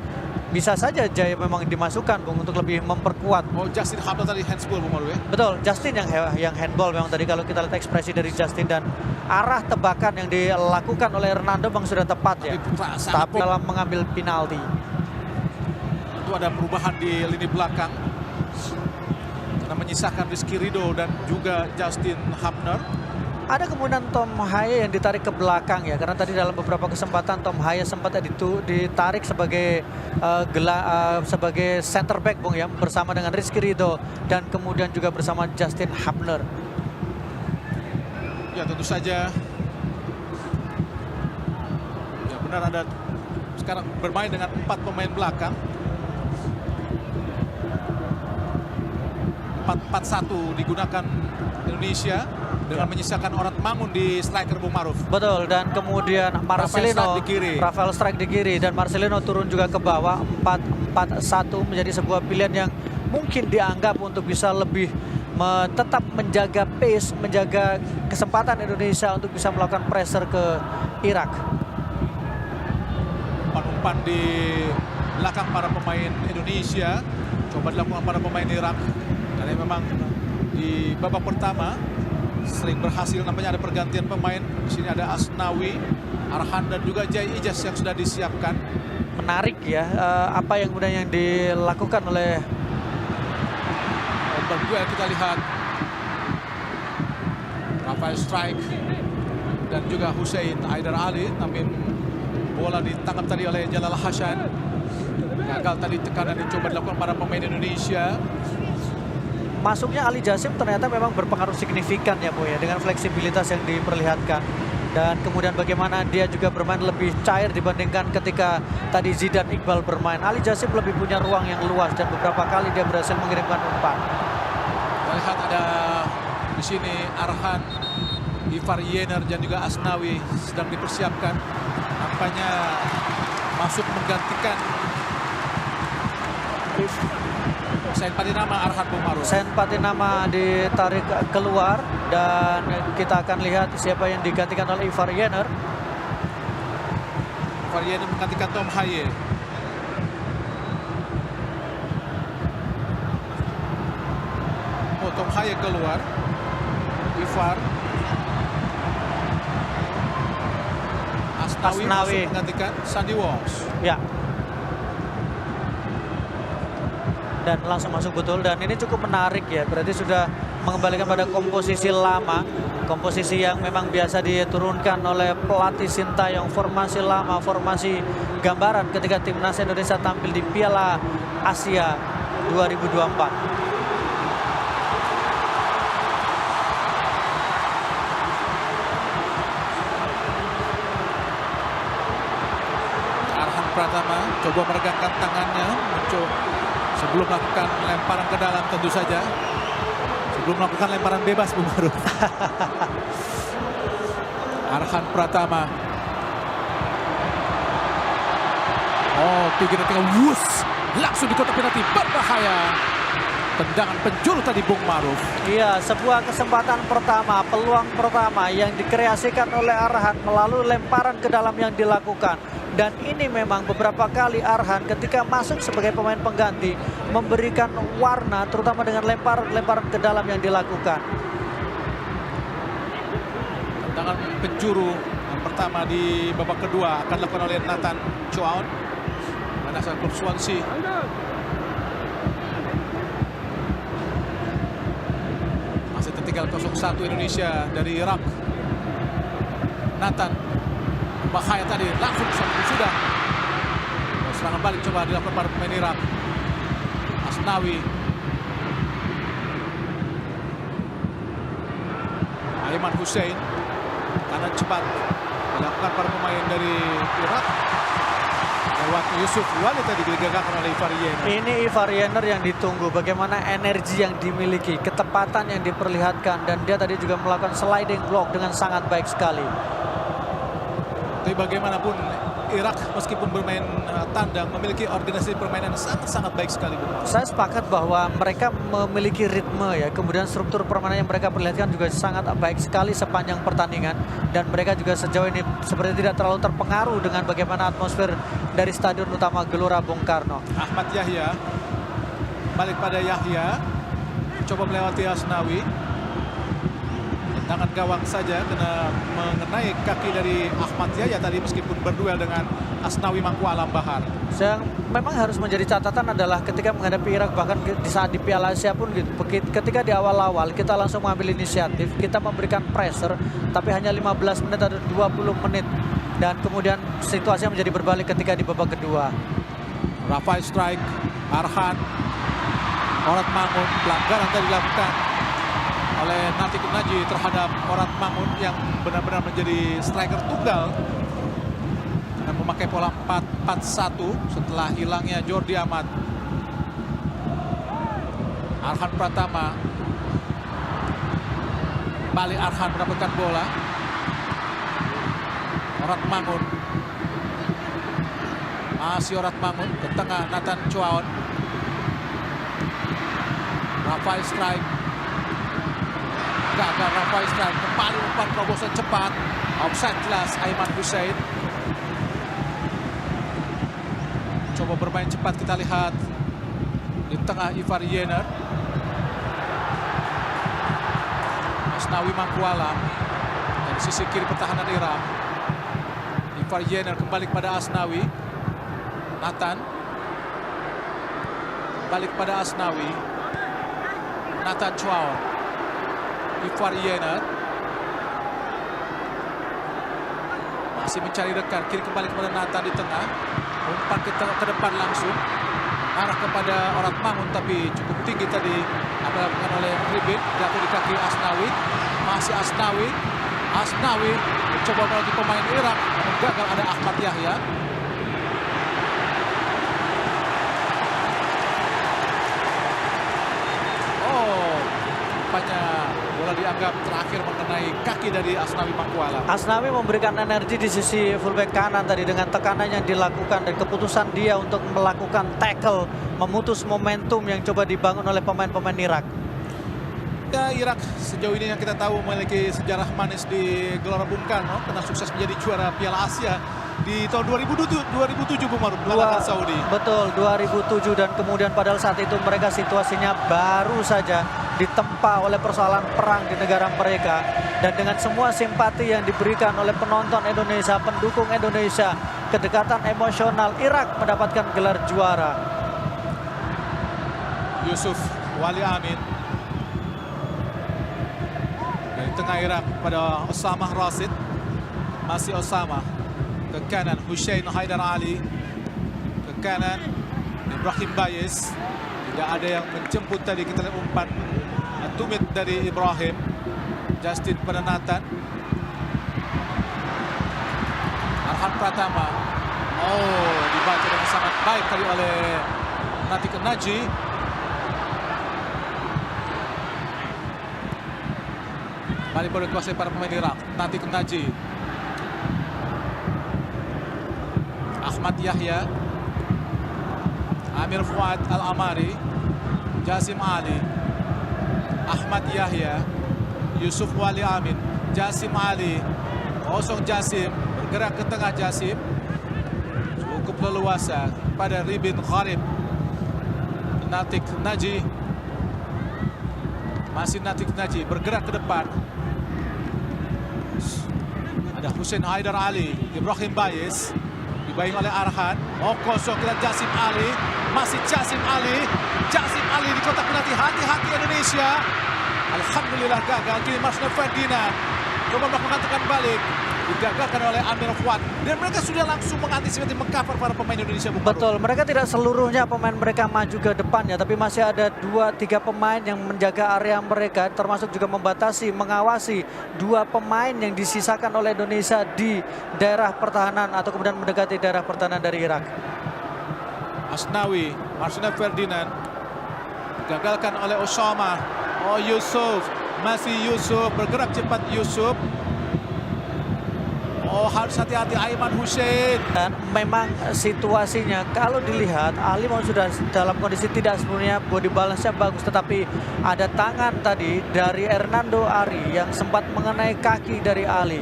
bisa saja Jai memang dimasukkan, Bung, untuk lebih memperkuat. Oh, Justin Hamdan tadi handsball, Bung Maruf, ya. Betul, Justin yang handball memang tadi kalau kita lihat ekspresi dari Justin dan arah tebakan yang dilakukan oleh Hernando memang sudah tepat ya. Tapi dalam mengambil penalti. Itu ada perubahan di lini belakang. Karena menyisakan Rizky Ridho dan juga Justin Hapner. Ada kemudian Tom Haye yang ditarik ke belakang ya, karena tadi dalam beberapa kesempatan Tom Haye sempat ditarik sebagai sebagai center back, Bung, ya, bersama dengan Rizky Ridho dan kemudian juga bersama Justin Hapner. Ya, tentu saja. Ya, benar, ada sekarang bermain dengan 4 pemain belakang. 4-4-1 digunakan Indonesia dengan menyisakan Orat Mangun di striker, Bung Maruf. Betul, dan kemudian Marcelino, Rafael Strike di kiri dan Marcelino turun juga ke bawah. 4-4-1 menjadi sebuah pilihan yang mungkin dianggap untuk bisa lebih tetap menjaga pace, menjaga kesempatan Indonesia untuk bisa melakukan pressure ke Irak. Umpan-umpan di belakang para pemain Indonesia coba dilakukan para pemain Irak, karena memang di babak pertama sering berhasil, nampaknya ada pergantian pemain. Di sini ada Asnawi, Arhan dan juga Jai Ijaz yang sudah disiapkan. Menarik ya apa yang kemudian yang dilakukan oleh Berdua kita lihat Rafael Strike dan juga Hussein Haidar Ali, tapi bola ditangkap tadi oleh Jalal Hasan. Gagal tadi tekanan yang coba dilakukan para pemain Indonesia. Masuknya Ali Jasim ternyata memang berpengaruh signifikan ya, Bu, ya, dengan fleksibilitas yang diperlihatkan. Dan kemudian bagaimana dia juga bermain lebih cair dibandingkan ketika tadi Zidane Iqbal bermain. Ali Jasim lebih punya ruang yang luas dan beberapa kali dia berhasil mengirimkan umpan. Kita lihat ada di sini Arhan, Ivar Yener dan juga Asnawi sedang dipersiapkan. Nampaknya masuk menggantikan Sain Patinama, Arhan, Bung Maruf. Sain Patinama ditarik keluar dan kita akan lihat siapa yang digantikan oleh Ivar Yener. Ivar Yener menggantikan Tom Haye. Oh, Tom Haye keluar. Ivar. Asnawi masuk menggantikan Sandy Walsh. Ya. Dan langsung masuk betul, dan ini cukup menarik ya, berarti sudah mengembalikan pada komposisi lama, komposisi yang memang biasa diturunkan oleh pelatih Sintayong, formasi lama, formasi gambaran ketika timnas Indonesia tampil di Piala Asia 2024. Pratama coba meregangkan tangannya sebelum melakukan lemparan ke dalam tentu saja. Sebelum melakukan lemparan bebas Bung Maruf. Arhan Pratama. Oh, tinggi tinggal wus. Langsung di kotak penalti, berbahaya. Tendangan penjuru tadi Bung Maruf. Iya, sebuah kesempatan pertama, peluang pertama yang dikreasikan oleh Arhan melalui lemparan ke dalam yang dilakukan. Dan ini memang beberapa kali Arhan ketika masuk sebagai pemain pengganti memberikan warna terutama dengan lemparan ke dalam yang dilakukan. Tendangan penjuru yang pertama di babak kedua akan dilakukan oleh Nathan Chuaon. Asal klub Swansea. Masih tertinggal 0-1 Indonesia dari Irak. Nathan, bahaya tadi, langsung sudah. Serangan balik coba dilakukan para pemain Irak. Asnawi. Aiman Hussein, kanan cepat dilakukan para pemain dari Irak. Lewat Yusuf Wali tadi digagalkan oleh Ivar Yener. Ini Ivar Yener yang ditunggu, bagaimana energi yang dimiliki, ketepatan yang diperlihatkan, dan dia tadi juga melakukan sliding block dengan sangat baik sekali. Tapi bagaimanapun Irak meskipun bermain tandang memiliki organisasi permainan sangat baik sekali. Saya sepakat bahwa mereka memiliki ritme ya, kemudian struktur permainan yang mereka perlihatkan juga sangat baik sekali sepanjang pertandingan, dan mereka juga sejauh ini seperti tidak terlalu terpengaruh dengan bagaimana atmosfer dari Stadion Utama Gelora Bung Karno. Ahmad Yahya balik pada Yahya, coba melewati Asnawi. Tendangan gawang saja kena mengenai kaki dari Ahmad Yahya tadi meskipun berduel dengan Asnawi Mangkualam Bahar. Yang memang harus menjadi catatan adalah ketika menghadapi Irak, bahkan di saat di Piala Asia pun gitu. Ketika di awal-awal kita langsung mengambil inisiatif, kita memberikan pressure, tapi hanya 15 menit atau 20 menit. Dan kemudian situasinya menjadi berbalik ketika di babak kedua. Rafael strike, Arhan, Orat Mangun, pelanggaran tadi dilakukan oleh Natik Naji terhadap Orat Mangun yang benar-benar menjadi striker tunggal dan memakai pola 4-4-1 setelah hilangnya Jordi Amat. Arhan Pratama, balik Arhan mendapatkan bola. Orat Mangun, masih Orat Mangun ke tengah Nathan Chuaon. Rafael strike, gagal Rafael strike, kembali umpan terobosan cepat, offside jelas Aiman Hussein. Coba bermain cepat, kita lihat di tengah Ivar Yener. Asnawi Mangkualam dari sisi kiri pertahanan Irak. Ivar Yener kembali kepada Asnawi. Nathan balik pada Asnawi. Nathan Chuaon. Ivar Yener masih mencari rekan, kiri kembali kepada Nathan di tengah. Umpan ke depan langsung arah kepada Orat Mangun, tapi cukup tinggi tadi apa dilakukan oleh Ribin, jatuh di kaki Asnawi. Masih Asnawi mencoba melalui pemain Irak, namun gagal, ada Ahmad Yahya. Nampaknya bola dianggap terakhir mengenai kaki dari Asnawi Mangkualam. Asnawi memberikan energi di sisi fullback kanan tadi dengan tekanan yang dilakukan dan keputusan dia untuk melakukan tackle, memutus momentum yang coba dibangun oleh pemain-pemain Irak. Ya, Irak sejauh ini yang kita tahu memiliki sejarah manis di Gelora Bung Karno, pernah sukses menjadi juara Piala Asia di tahun 2007 Bung Maruf, melawan Saudi. Betul, 2007, dan kemudian padahal saat itu mereka situasinya baru saja ditempa oleh persoalan perang di negara mereka, dan dengan semua simpati yang diberikan oleh penonton Indonesia, pendukung Indonesia, kedekatan emosional, Irak mendapatkan gelar juara. Yusuf Wali Amin dari tengah Irak pada Osama Rasid, masih Osama ke kanan, Hussein Haidar Ali ke kanan, Ibrahim Bayes, tidak ada yang menjemput tadi. Kita lihat umpan tumit dari Ibrahim, Justin pada Nathan. Arhan Pratama, Oh, dibaca dengan sangat baik tadi oleh Natik Naji. Kembali baru dikuasai para pemain Irak. Natik Naji. Ahmad Yahya. Amir Fuad Al-Amari. Jasim Ali. Ahmad Yahya. Yusuf Wali Amin. Jasim Ali. Kosong Jasim. Bergerak ke tengah Jasim. Cukup leluasa pada Ribin Gharib. Natik Naji. Masih Natik Naji bergerak ke depan. Ada Hussein Haidar Ali. Ibrahim Bayes. Dibayang oleh Arhan. Oh, kosong kita Jasim Ali. Masih Jasim Ali. Jasim Ali di kotak penalti. Hati-hati Indonesia. Alhamdulillah gagal. Kini Marcelo Ferdinand coba melakukan tekan balik. Digagalkan oleh Amir Fuad. Dan mereka sudah langsung mengantisipasi mengcover para pemain Indonesia. Betul, mereka tidak seluruhnya pemain mereka maju ke depannya, tapi masih ada 2-3 pemain yang menjaga area mereka, termasuk juga membatasi, mengawasi 2 pemain yang disisakan oleh Indonesia di daerah pertahanan atau kemudian mendekati daerah pertahanan dari Irak. Asnawi, Marcelo Ferdinand digagalkan oleh Osama. Oh, Yusuf, masih Yusuf, bergerak cepat Yusuf. Oh, harus hati-hati Aiman Hussein. Dan memang situasinya kalau dilihat Ali mau sudah dalam kondisi tidak sepenuhnya body balance-nya bagus, tetapi ada tangan tadi dari Hernando Ari yang sempat mengenai kaki dari Ali.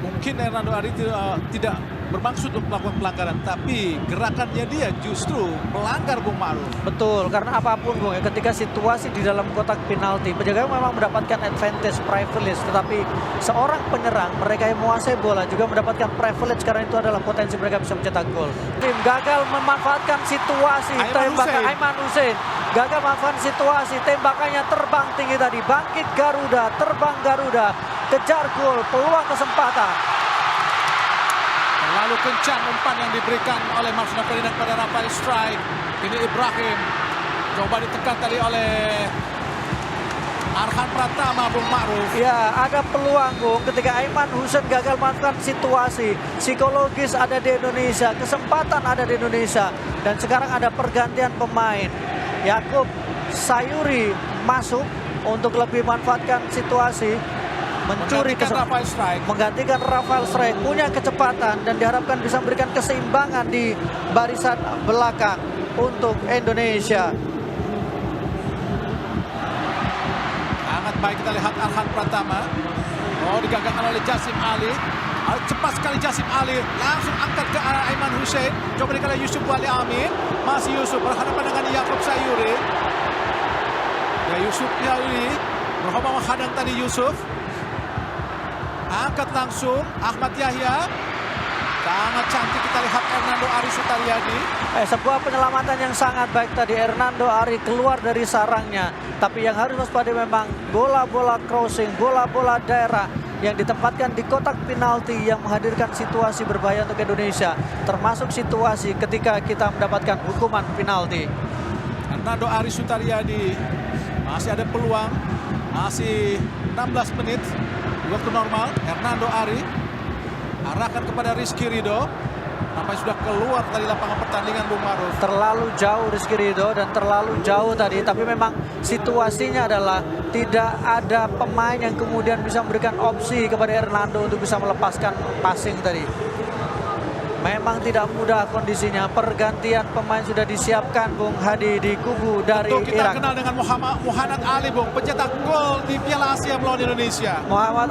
Mungkin Hernando Ari tidak bermaksud untuk melakukan pelanggaran, tapi gerakannya dia justru melanggar Bung Ma'ruf. Betul, karena apapun Bung ya, ketika situasi di dalam kotak penalti, penjaga memang mendapatkan advantage privilege, tetapi seorang penyerang, mereka yang menguasai bola juga mendapatkan privilege karena itu adalah potensi mereka bisa mencetak gol. Tim gagal memanfaatkan situasi tembakan Aiman Hussein. Gagal memanfaatkan situasi, tembakannya terbang tinggi tadi, bangkit Garuda, terbang Garuda, kejar gol, peluang kesempatan. Lalu kencang umpan yang diberikan oleh Marcelo Ferdinand pada Rafael Strike. Ini Ibrahim. Coba ditekan tadi oleh Arhan Pratama, Bung Ma'ruf. Ya, ada peluang Bung ketika Aiman Hussein gagal memanfaatkan situasi. Psikologis ada di Indonesia, kesempatan ada di Indonesia. Dan sekarang ada pergantian pemain. Yakub Sayuri masuk untuk lebih manfaatkan situasi. Mencuri menggantikan Rafael Strike, punya kecepatan dan diharapkan bisa memberikan keseimbangan di barisan belakang untuk Indonesia. Sangat baik kita lihat Arhan Pratama. Oh, digagalkan oleh Jasim Ali. Cepat sekali Jasim Ali, langsung angkat ke arah Aiman Hussein. Coba dikali Yusuf Wali Amin. Masih Yusuf berhadapan dengan Yakub Sayuri. Ya, Yusuf Sayuri bercoba menghadang tadi Yusuf. Angkat langsung Ahmad Yahya. Sangat cantik kita lihat Hernando Ari Sutaryadi. Sebuah penyelamatan yang sangat baik tadi. Hernando Ari keluar dari sarangnya. Tapi yang harus waspada memang bola-bola crossing, bola-bola daerah yang ditempatkan di kotak penalti yang menghadirkan situasi berbahaya untuk Indonesia. Termasuk situasi ketika kita mendapatkan hukuman penalti. Hernando Ari Sutaryadi masih ada peluang. Masih 16 menit waktu normal. Hernando Ari arahkan kepada Rizky Ridho. Nampaknya sudah keluar dari lapangan pertandingan, Bung Ma'ruf. Terlalu jauh Rizky Ridho dan terlalu jauh tadi. Tapi memang situasinya adalah tidak ada pemain yang kemudian bisa memberikan opsi kepada Hernando untuk bisa melepaskan passing tadi. Memang tidak mudah kondisinya. Pergantian pemain sudah disiapkan Bung Hadi di kubu dari Irak. Kita Irak. kenal dengan Muhammad Ali, Bung, pencetak gol di Piala Asia melawan Indonesia. Muhammad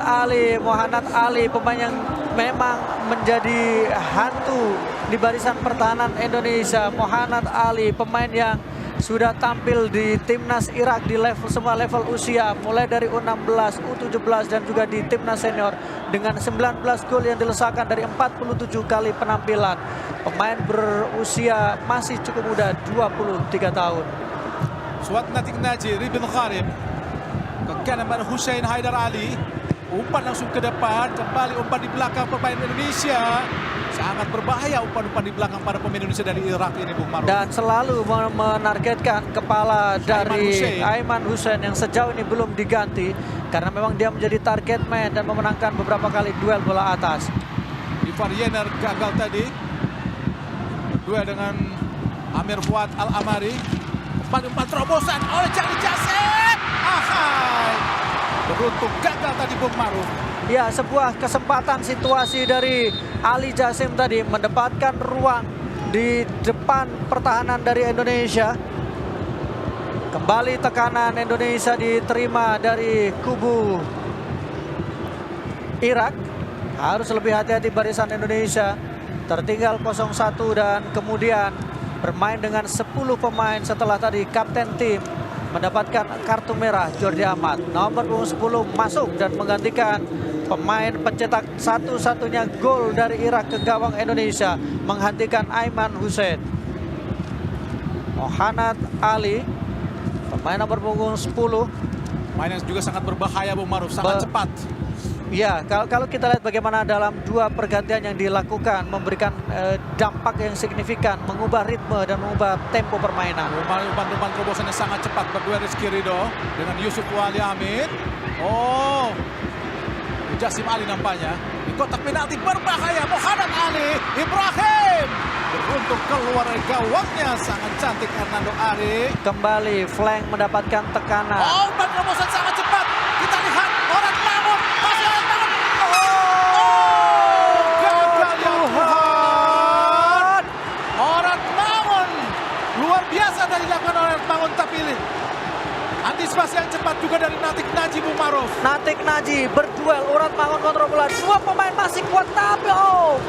Ali pemain yang memang menjadi hantu di barisan pertahanan Indonesia. Muhammad Ali pemain yang sudah tampil di timnas Irak di semua level usia, mulai dari U16, U17 dan juga di timnas senior dengan 19 gol yang dilesakan dari 47 kali penampilan. Pemain berusia masih cukup muda, 23 tahun. Suat Natik Naji, Ribin Gharib ke kanan pada Hussein Haidar Ali. Umpan langsung ke depan, kembali umpan di belakang pemain Indonesia. Sangat berbahaya umpan-umpan di belakang para pemain Indonesia dari Irak ini, Bung Maruf. Dan selalu menargetkan kepala dari Hussein. Aiman Hussein yang sejauh ini belum diganti karena memang dia menjadi target man dan memenangkan beberapa kali duel bola atas. Ivar Yener gagal tadi. Berdua dengan Amir Fuad Al-Amari. Umpan terobosan oleh Ali Jasim. Ahai. Beruntung gagal tadi, Bung Maruf. Ya, sebuah kesempatan situasi dari Ali Jasim tadi mendapatkan ruang di depan pertahanan dari Indonesia. Kembali tekanan Indonesia diterima dari kubu Irak. Harus lebih hati-hati barisan Indonesia. Tertinggal 0-1 dan kemudian bermain dengan 10 pemain setelah tadi kapten tim mendapatkan kartu merah. Jordi Amat nomor 10 masuk dan menggantikan pemain pencetak satu-satunya gol dari Irak ke gawang Indonesia, menghentikan Aiman Hussein. Mohanad Ali, pemain nomor punggung 10. Main yang juga sangat berbahaya, Bung Maruf, sangat cepat. Ya, kalau kita lihat bagaimana dalam dua pergantian yang dilakukan memberikan dampak yang signifikan, mengubah ritme dan mengubah tempo permainan. Umpan-umpan terobosan yang sangat cepat berdua Rizky Ridho dengan Yusuf Wali Hamid. Oh, Jasim Ali nampaknya di kotak penalti berbahaya. Mohanad Ali Ibrahim beruntung keluar dari gawangnya, sangat cantik Hernando Ari. Kembali flank mendapatkan tekanan. Oh, umpan terobosan sangat cepat. Kita lihat Orang Mangun, masih Orang Mangun. Oh, gagal ya Tuhan. Orang Mangun luar biasa dari dilakukan Orang Mangun, tapi antisipasi yang cepat juga dari Natik Naji, Bung Maruf. Natik Naji berduel Urat Mangun kontrol bola. Dua pemain masih kuat tapi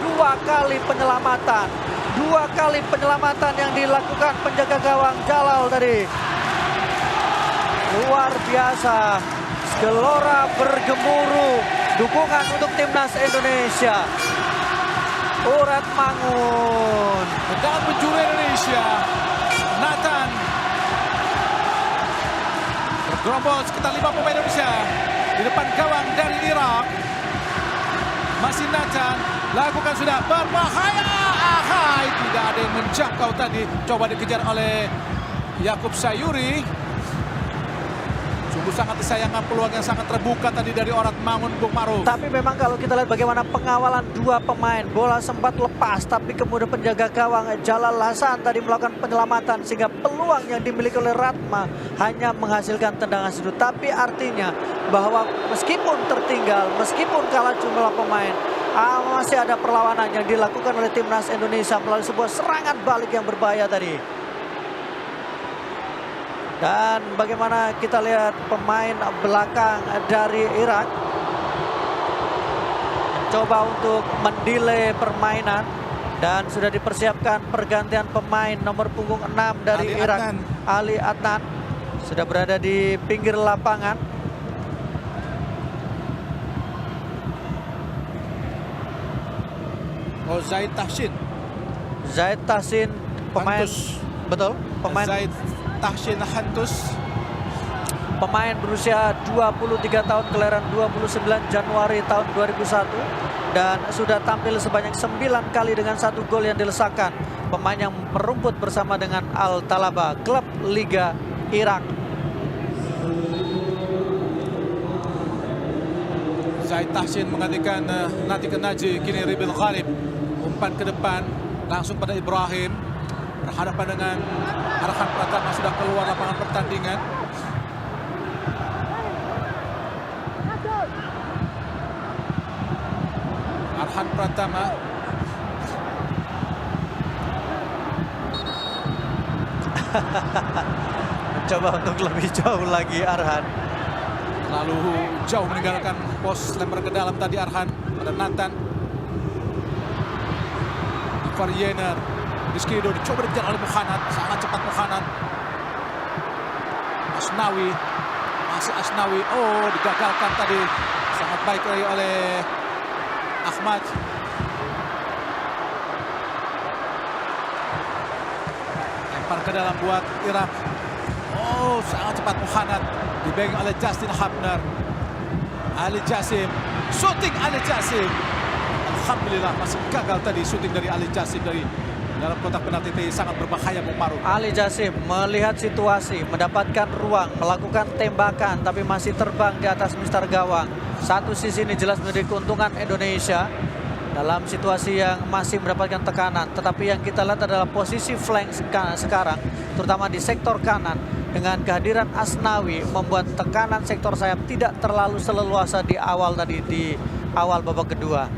dua kali penyelamatan. Dua kali penyelamatan yang dilakukan penjaga gawang Jalal tadi. Luar biasa. Gelora bergemuruh. Dukungan untuk timnas Indonesia. Urat Mangun. Tendangan penjuru Indonesia. Nathan bergerombol sekitar 5 pemain Indonesia di depan gawang dari Irak. Masih Nathan lakukan sudah berbahaya. Ahai, tidak ada yang menjangkau tadi. Coba dikejar oleh Yakub Sayuri. Sungguh sangat disayangkan peluang yang sangat terbuka tadi dari Orat Mangun, Bung Maruf. Tapi memang kalau kita lihat bagaimana pengawalan dua pemain, bola sempat lepas tapi kemudian penjaga gawang Jalal Hasan tadi melakukan penyelamatan sehingga peluang yang dimiliki oleh Ratma hanya menghasilkan tendangan sudut. Tapi artinya bahwa meskipun tertinggal, meskipun kalah jumlah pemain, masih ada perlawanan yang dilakukan oleh timnas Indonesia melalui sebuah serangan balik yang berbahaya tadi. Dan bagaimana kita lihat pemain belakang dari Irak coba untuk mendelay permainan dan sudah dipersiapkan pergantian pemain nomor punggung 6 dari Ali Irak, Adnan. Ali Adnan sudah berada di pinggir lapangan. Oh, Zaid Tahsin. Zaid Tahsin pemain Hantus. betul, pemain Zaid Tahsin Hantus. Pemain berusia 23 tahun, kelahiran 29 Januari tahun 2001 dan sudah tampil sebanyak 9 kali dengan 1 gol yang dilesakan. Pemain yang merumput bersama dengan Al Talaba, klub Liga Irak. Zaid Tahsin menggantikan Natik Naji, kini Ribil Ghalib. Umpan ke depan langsung pada Ibrahim. Berhadapan dengan Arhan Pratama, sudah keluar lapangan pertandingan. Arhan Pratama. Mencoba untuk lebih jauh lagi Arhan. Lalu jauh meninggalkan pos, lempar ke dalam tadi Arhan pada Nathan. Ivar Yener. Rizky Ridho dicoba dikejar oleh Mohanad. Sangat cepat Mohanad. Asnawi. Masih Asnawi. Oh, digagalkan tadi. Sangat baik lagi oleh Ahmad. Lempar ke dalam buat Irak. Oh, sangat cepat Mohanad. Dipegang oleh Justin Hapner. Ali Jasim. Shooting Ali Jasim. Alhamdulillah masih gagal tadi syuting dari Ali Jasim dari dalam kotak penalti. Sangat berbahaya Bung Maruf. Ali Jasim melihat situasi, mendapatkan ruang, melakukan tembakan, tapi masih terbang di atas mistar gawang. Satu sisi ini jelas menjadi keuntungan Indonesia dalam situasi yang masih mendapatkan tekanan. Tetapi yang kita lihat adalah posisi flank sekarang, terutama di sektor kanan. Dengan kehadiran Asnawi membuat tekanan sektor sayap tidak terlalu seleluasa di awal tadi, di awal babak kedua.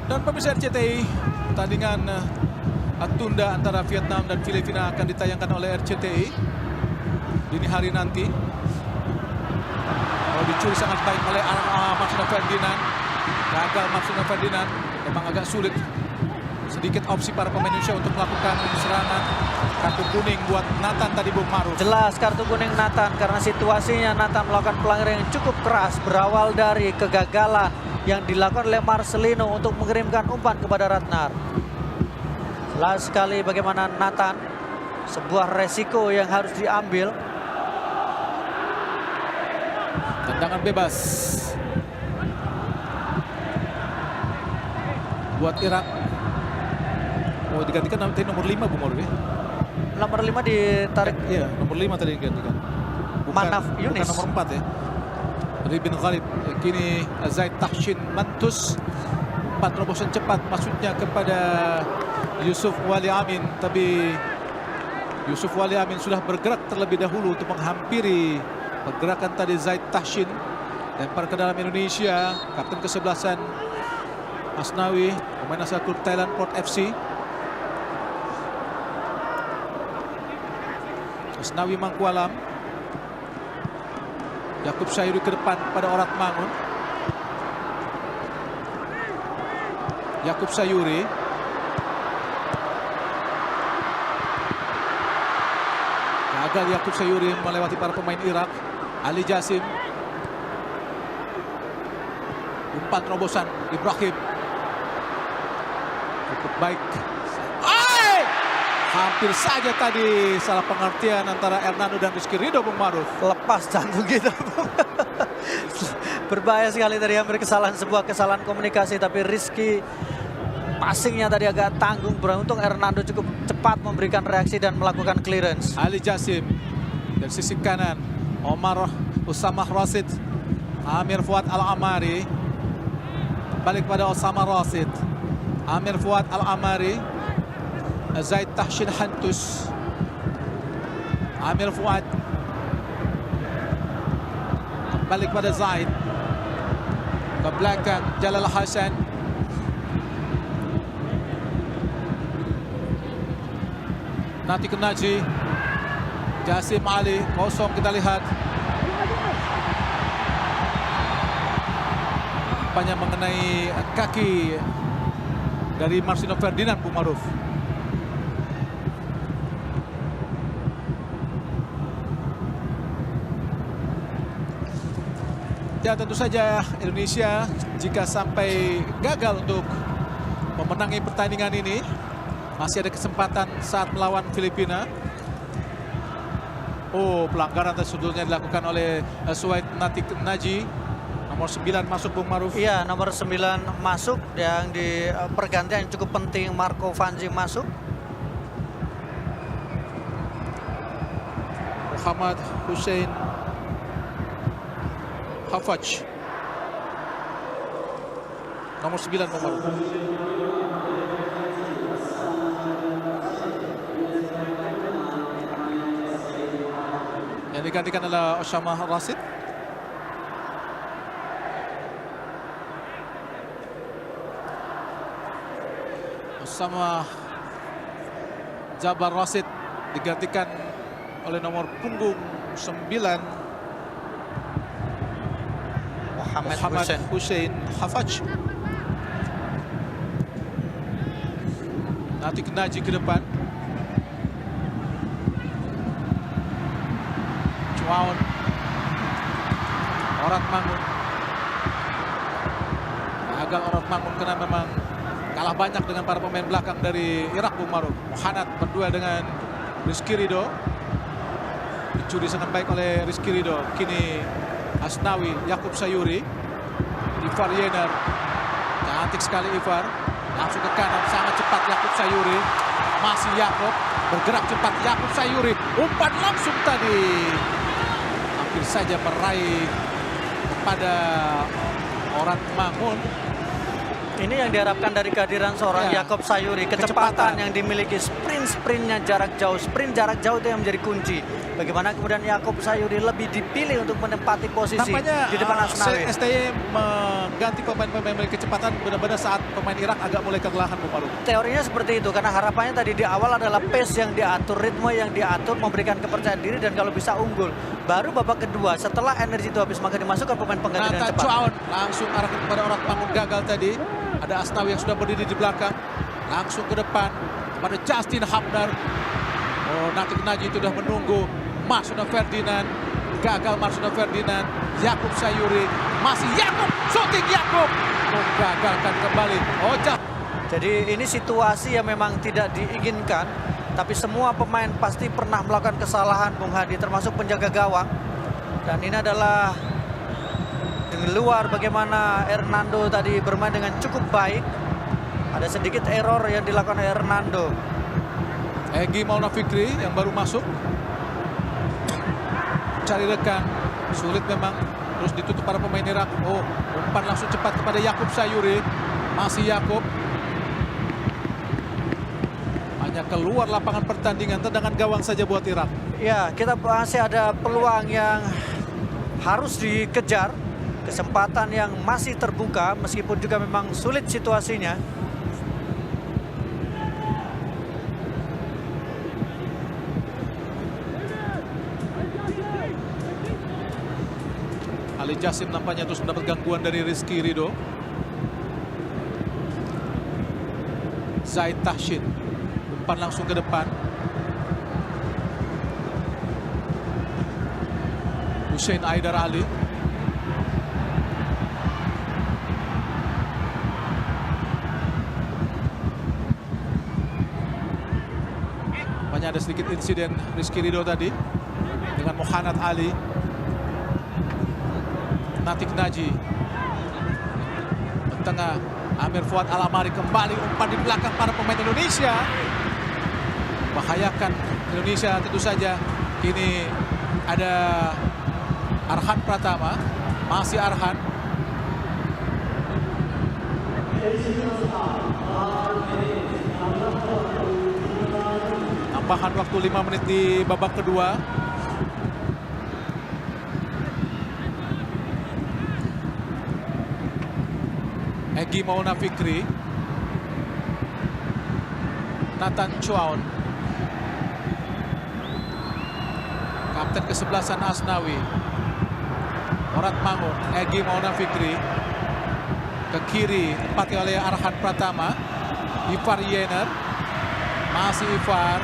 Dan pemirsa RCTI, pertandingan tunda antara Vietnam dan Filipina akan ditayangkan oleh RCTI dini hari nanti. Dicuri sangat baik oleh Marcelino Ferdinand. Gagal Marcelino Ferdinand. Memang agak sulit. Sedikit opsi para pemain Indonesia untuk melakukan serangan. Kartu kuning buat Nathan tadi Bung Maruf. Jelas kartu kuning Nathan karena situasinya Nathan melakukan pelanggaran yang cukup keras. Berawal dari kegagalan yang dilakukan oleh Marcelino untuk mengirimkan umpan kepada Ratnar. Jelas sekali bagaimana Nathan, sebuah resiko yang harus diambil. Tendangan bebas buat Irak. Oh, digantikan nanti nomor 5 Bung Maruf ya. Nomor 5 ditarik. Iya, nomor 5 tadi digantikan. Manaf Yunis. Bukan nomor 4 ya. Ribin Khalid. Kini Zaid Tahsin Mantus. 4 terobosan cepat maksudnya kepada Yusuf Wali Amin. Tapi Yusuf Wali Amin sudah bergerak terlebih dahulu untuk menghampiri pergerakan tadi Zaid Tahsin. Lempar ke dalam Indonesia. Kapten ke-11 Asnawi, pemain asal klub Thailand Port FC. Asnawi Mangkualam. Yakub Sayuri ke depan pada Orat Mangun. Yakub Sayuri. Gagal Yakub Sayuri melewati para pemain Irak. Ali Jasim. Umpan terobosan Ibrahim. Cukup baik. Hampir saja tadi salah pengertian antara Hernando dan Rizky Ridho Bung Maruf. Lepas jantung kita. Berbahaya sekali tadi, hampir kesalahan, sebuah kesalahan komunikasi. Tapi Rizky passingnya tadi agak tanggung. Beruntung Hernando cukup cepat memberikan reaksi dan melakukan clearance. Ali Jasim dari sisi kanan. Omar Usamah Rasid. Amir Fuad Al-Amari. Balik pada Usamah Rasid. Amir Fuad Al-Amari. Zaid Tahsin Hantus. Amir Fuad. Balik pada Zaid. Ke belakang Jalal Hasan. Nanti ke Naji. Jasim Ali. Kosong kita lihat. Umpannya mengenai kaki dari Marcelino Ferdinand Bung Maruf. Ya tentu saja Indonesia jika sampai gagal untuk memenangi pertandingan ini masih ada kesempatan saat melawan Filipina. Oh, pelanggaran sebetulnya dilakukan oleh Suhaid Natik Naji. Nomor 9 masuk Bung Maruf. Iya, nomor 9 masuk yang di pergantian yang cukup penting. Marco Vanzi masuk. Muhammad Hussein Hafaj. Nomor 9 Bung Maruf. Yang digantikan adalah Osama Rasid. Osama Jabar Rasid digantikan oleh nomor punggung 9 Muhammad Hussein Hafaj. Nanti ke Naji ke depan. Cuaon. Orat Mangun. Gagal Orat Mangun karena memang kalah banyak dengan para pemain belakang dari Irak Bung Maruf. Mohanad berdua dengan Rizky Ridho. Dicuri sangat baik oleh Rizky Ridho. Kini Asnawi, Yakub Sayuri, Ivar Yener, Cantik sekali Ivar. Langsung ke kanan, sangat cepat Yakub Sayuri. Masih Yakub, bergerak cepat Yakub Sayuri. Umpan langsung tadi. Hampir saja meraih kepada Orat Mangun. Ini yang diharapkan dari kehadiran seorang Ya. Yakub Sayuri. Kecepatan. Kecepatan yang dimiliki, sprintnya jarak jauh. Sprint jarak jauh itu yang menjadi kunci. Bagaimana kemudian Yakub Sayuri lebih dipilih untuk menempati posisi Tampaknya di depan Asnawi. STY mengganti pemain-pemain memiliki kecepatan benar-benar saat pemain Irak agak mulai kelelahan, Bu Maruf. Teorinya seperti itu, karena harapannya tadi di awal adalah pace yang diatur, ritme yang diatur, memberikan kepercayaan diri dan kalau bisa unggul. Baru babak kedua setelah energi itu habis maka dimasukkan pemain pengganti dengan Nathan cepat. Chuaon langsung arahkan kepada Orat Mangun, gagal tadi. Ada Asnawi yang sudah berdiri di belakang. Langsung ke depan kepada Justin Hapner. Oh, Natik Naji itu sudah menunggu. Marsuna Ferdinand. Gagal Marsuna Ferdinand. Yakub Sayuri. Masih Yakub. Shooting Yakub. Menggagalkan kembali. Jadi ini situasi yang memang tidak diinginkan. Tapi semua pemain pasti pernah melakukan kesalahan, Bung Hadi, termasuk penjaga gawang. Dan ini adalah di luar bagaimana Hernando tadi bermain dengan cukup baik. Ada sedikit error yang dilakukan oleh Hernando. Egy Maulana Fikri yang baru masuk. Cari rekan. Sulit memang. Terus ditutup para pemain Irak. Oh, umpan langsung cepat kepada Yakub Sayuri. Masih Yakub. Hanya keluar lapangan pertandingan. Tendangan gawang saja buat Irak. Ya, kita masih ada peluang yang harus dikejar. Kesempatan yang masih terbuka meskipun juga memang sulit situasinya. Ali Jasim nampaknya terus mendapat gangguan dari Rizky Ridho. Zaid Tahsin. Umpan langsung ke depan. Hussein Aidar Ali. Nampaknya ada sedikit insiden Rizky Ridho tadi dengan Mohanad Ali. Natik Naji. Tengah Amir Fuad Alamari kembali umpan di belakang para pemain Indonesia. Bahayakan Indonesia tentu saja. Kini ada Arhan Pratama. Masih Arhan. Tambahan waktu 5 menit di babak kedua. Egy Maulana Fikri. Nathan Chuaon. Kapten kesebelasan Asnawi. Orat Mangun. Egy Maulana Fikri. Ke kiri ditempati oleh Arhan Pratama. Ivar Yener. Masih Ivar.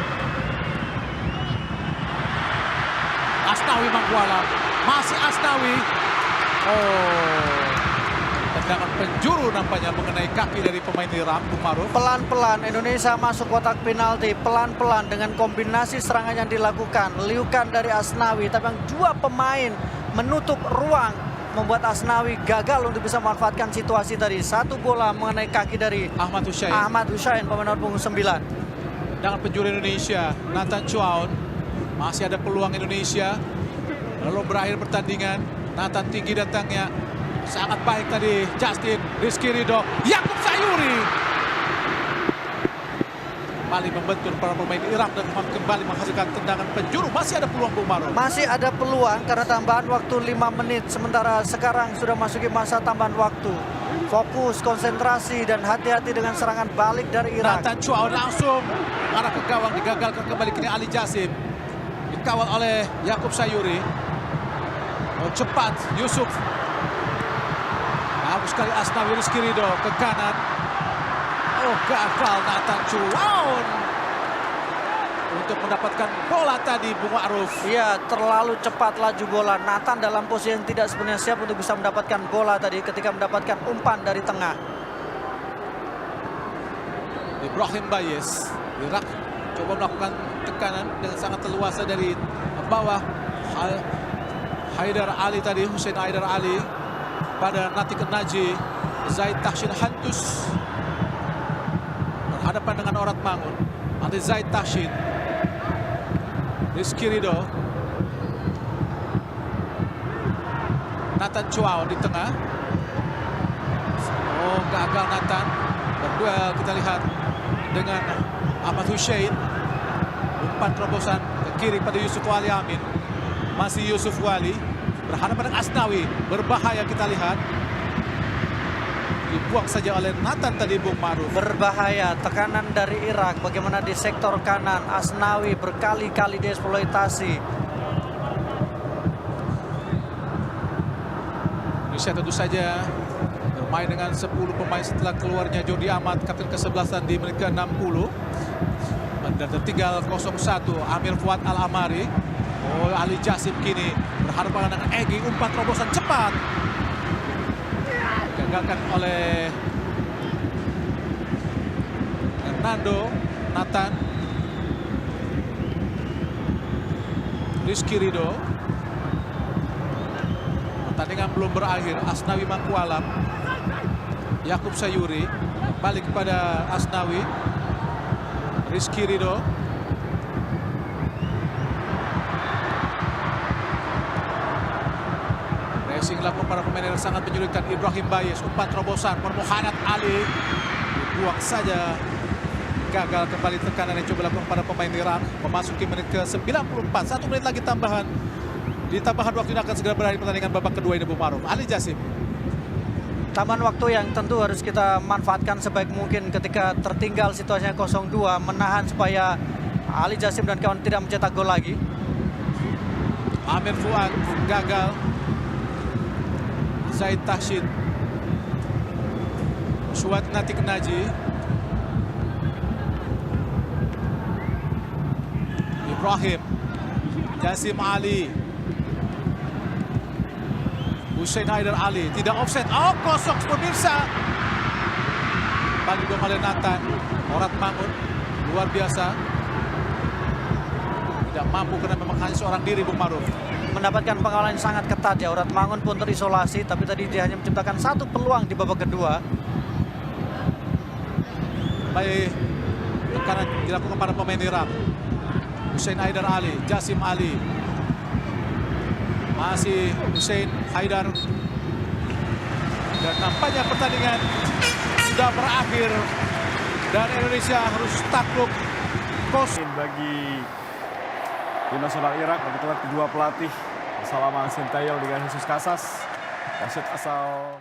Asnawi Mangkualam. Masih Asnawi. Oh. Tendangan penjuru nampaknya mengenai kaki dari pemain Irak, Bung Maruf. Pelan-pelan Indonesia masuk kotak penalti. Pelan-pelan dengan kombinasi serangan yang dilakukan. Liukan dari Asnawi. Tapi yang dua pemain menutup ruang. Membuat Asnawi gagal untuk bisa memanfaatkan situasi tadi. Satu bola mengenai kaki dari Ahmad Hussein. Ahmad Hussein, pemain nomor punggung 9. Tendangan penjuru Indonesia. Nathan Chuaon. Masih ada peluang Indonesia. Lalu berakhir pertandingan. Nathan tinggi datangnya. Sangat baik tadi Justin, Rizky Ridho, Yakub Sayuri. Kembali membentur para pemain Irak dan kembali menghasilkan tendangan penjuru. Masih ada peluang, Bung Maruf. Masih ada peluang karena tambahan waktu 5 menit. Sementara sekarang sudah masuki masa tambahan waktu. Fokus, konsentrasi, dan hati-hati dengan serangan balik dari Irak. Nathan Chuaon langsung arah ke gawang, digagalkan kembali kini Ali Jasim. Dikawal oleh Yakub Sayuri. Oh, cepat Yusuf. Bagus sekali Asnawi, Rizky Ridho ke kanan. Oh, gagal Nathan Chuaon untuk mendapatkan bola tadi, Bung Ma'ruf. Iya, terlalu cepat laju bola. Nathan dalam posisi yang tidak sebenarnya siap untuk bisa mendapatkan bola tadi ketika mendapatkan umpan dari tengah. Ibrahim Bayes. Irak coba melakukan tekanan dengan sangat leluasa dari bawah. Haidar Ali tadi, Hussein Haidar Ali pada Natik Naji. Zaid Tahsin Hantus berhadapan dengan Orat Mangun. Nanti Zaid Tahsin, Rizky Ridho, Nathan Chuao di tengah. Oh, gagal Nathan. Berduel kita lihat dengan Ahmad Hussein. Umpan terobosan ke kiri pada Yusuf Wali Amin. Masih Yusuf Wali berhadapan dengan Asnawi. Berbahaya kita lihat. Dibuang saja oleh Nathan tadi, Bung Maruf. Berbahaya, tekanan dari Irak. Bagaimana di sektor kanan, Asnawi berkali-kali dieksploitasi. Indonesia tentu saja bermain dengan 10 pemain setelah keluarnya Jody Amat, kapten ke-11 di menit ke-60. Dan tertinggal 0-1 Amir Fuad Al-Amari. Oh, Ali Jassim kini berhadapan dengan Egy. Umpan terobosan cepat gagalkan oleh Hernando. Nathan, Rizky Ridho. Pertandingan belum berakhir. Asnawi Mangkualam, Yakub Sayuri balik kepada Asnawi. Rizky Ridho, racing dilakukan para pemain yang sangat menyulitkan. Ibrahim Bayes, umpan terobosan, Permuhanat Ali dibuang saja. Gagal kembali tekanan yang coba dilakukan pada pemain Irak. Memasuki menit ke-94, 1 menit lagi tambahan. Di tambahan waktu ini akan segera berakhir pertandingan babak kedua ini, Bung Maruf. Ali Jassim. Tambahan waktu yang tentu harus kita manfaatkan sebaik mungkin ketika tertinggal situasinya 0-2, menahan supaya Ali Jassim dan kawan tidak mencetak gol lagi. Amir Fuad gagal. Zaid Tahsin, Suat Natik Naji, Ibrahim, Jassim Ali, Hussein Haidar Ali, tidak offset. Oh, kosong pemirsa. Balik dong oleh Nathan. Orat Mangun, luar biasa. Tidak mampu karena memang hanya seorang diri, Bung Maruf. Mendapatkan pengawalan yang sangat ketat ya. Orat Mangun pun terisolasi, tapi tadi dia hanya menciptakan 1 peluang di babak kedua. Baik, tekanan dilakukan pada pemain Irak. Hussein Haidar Ali, Jassim Ali. Masih Hussein Haidar. Dan nampaknya pertandingan sudah berakhir. Dan Indonesia harus takluk Bagi tim nasional Irak, kebetulan kedua pelatih Salama Sintayong dengan Jesus Casas, wasit asal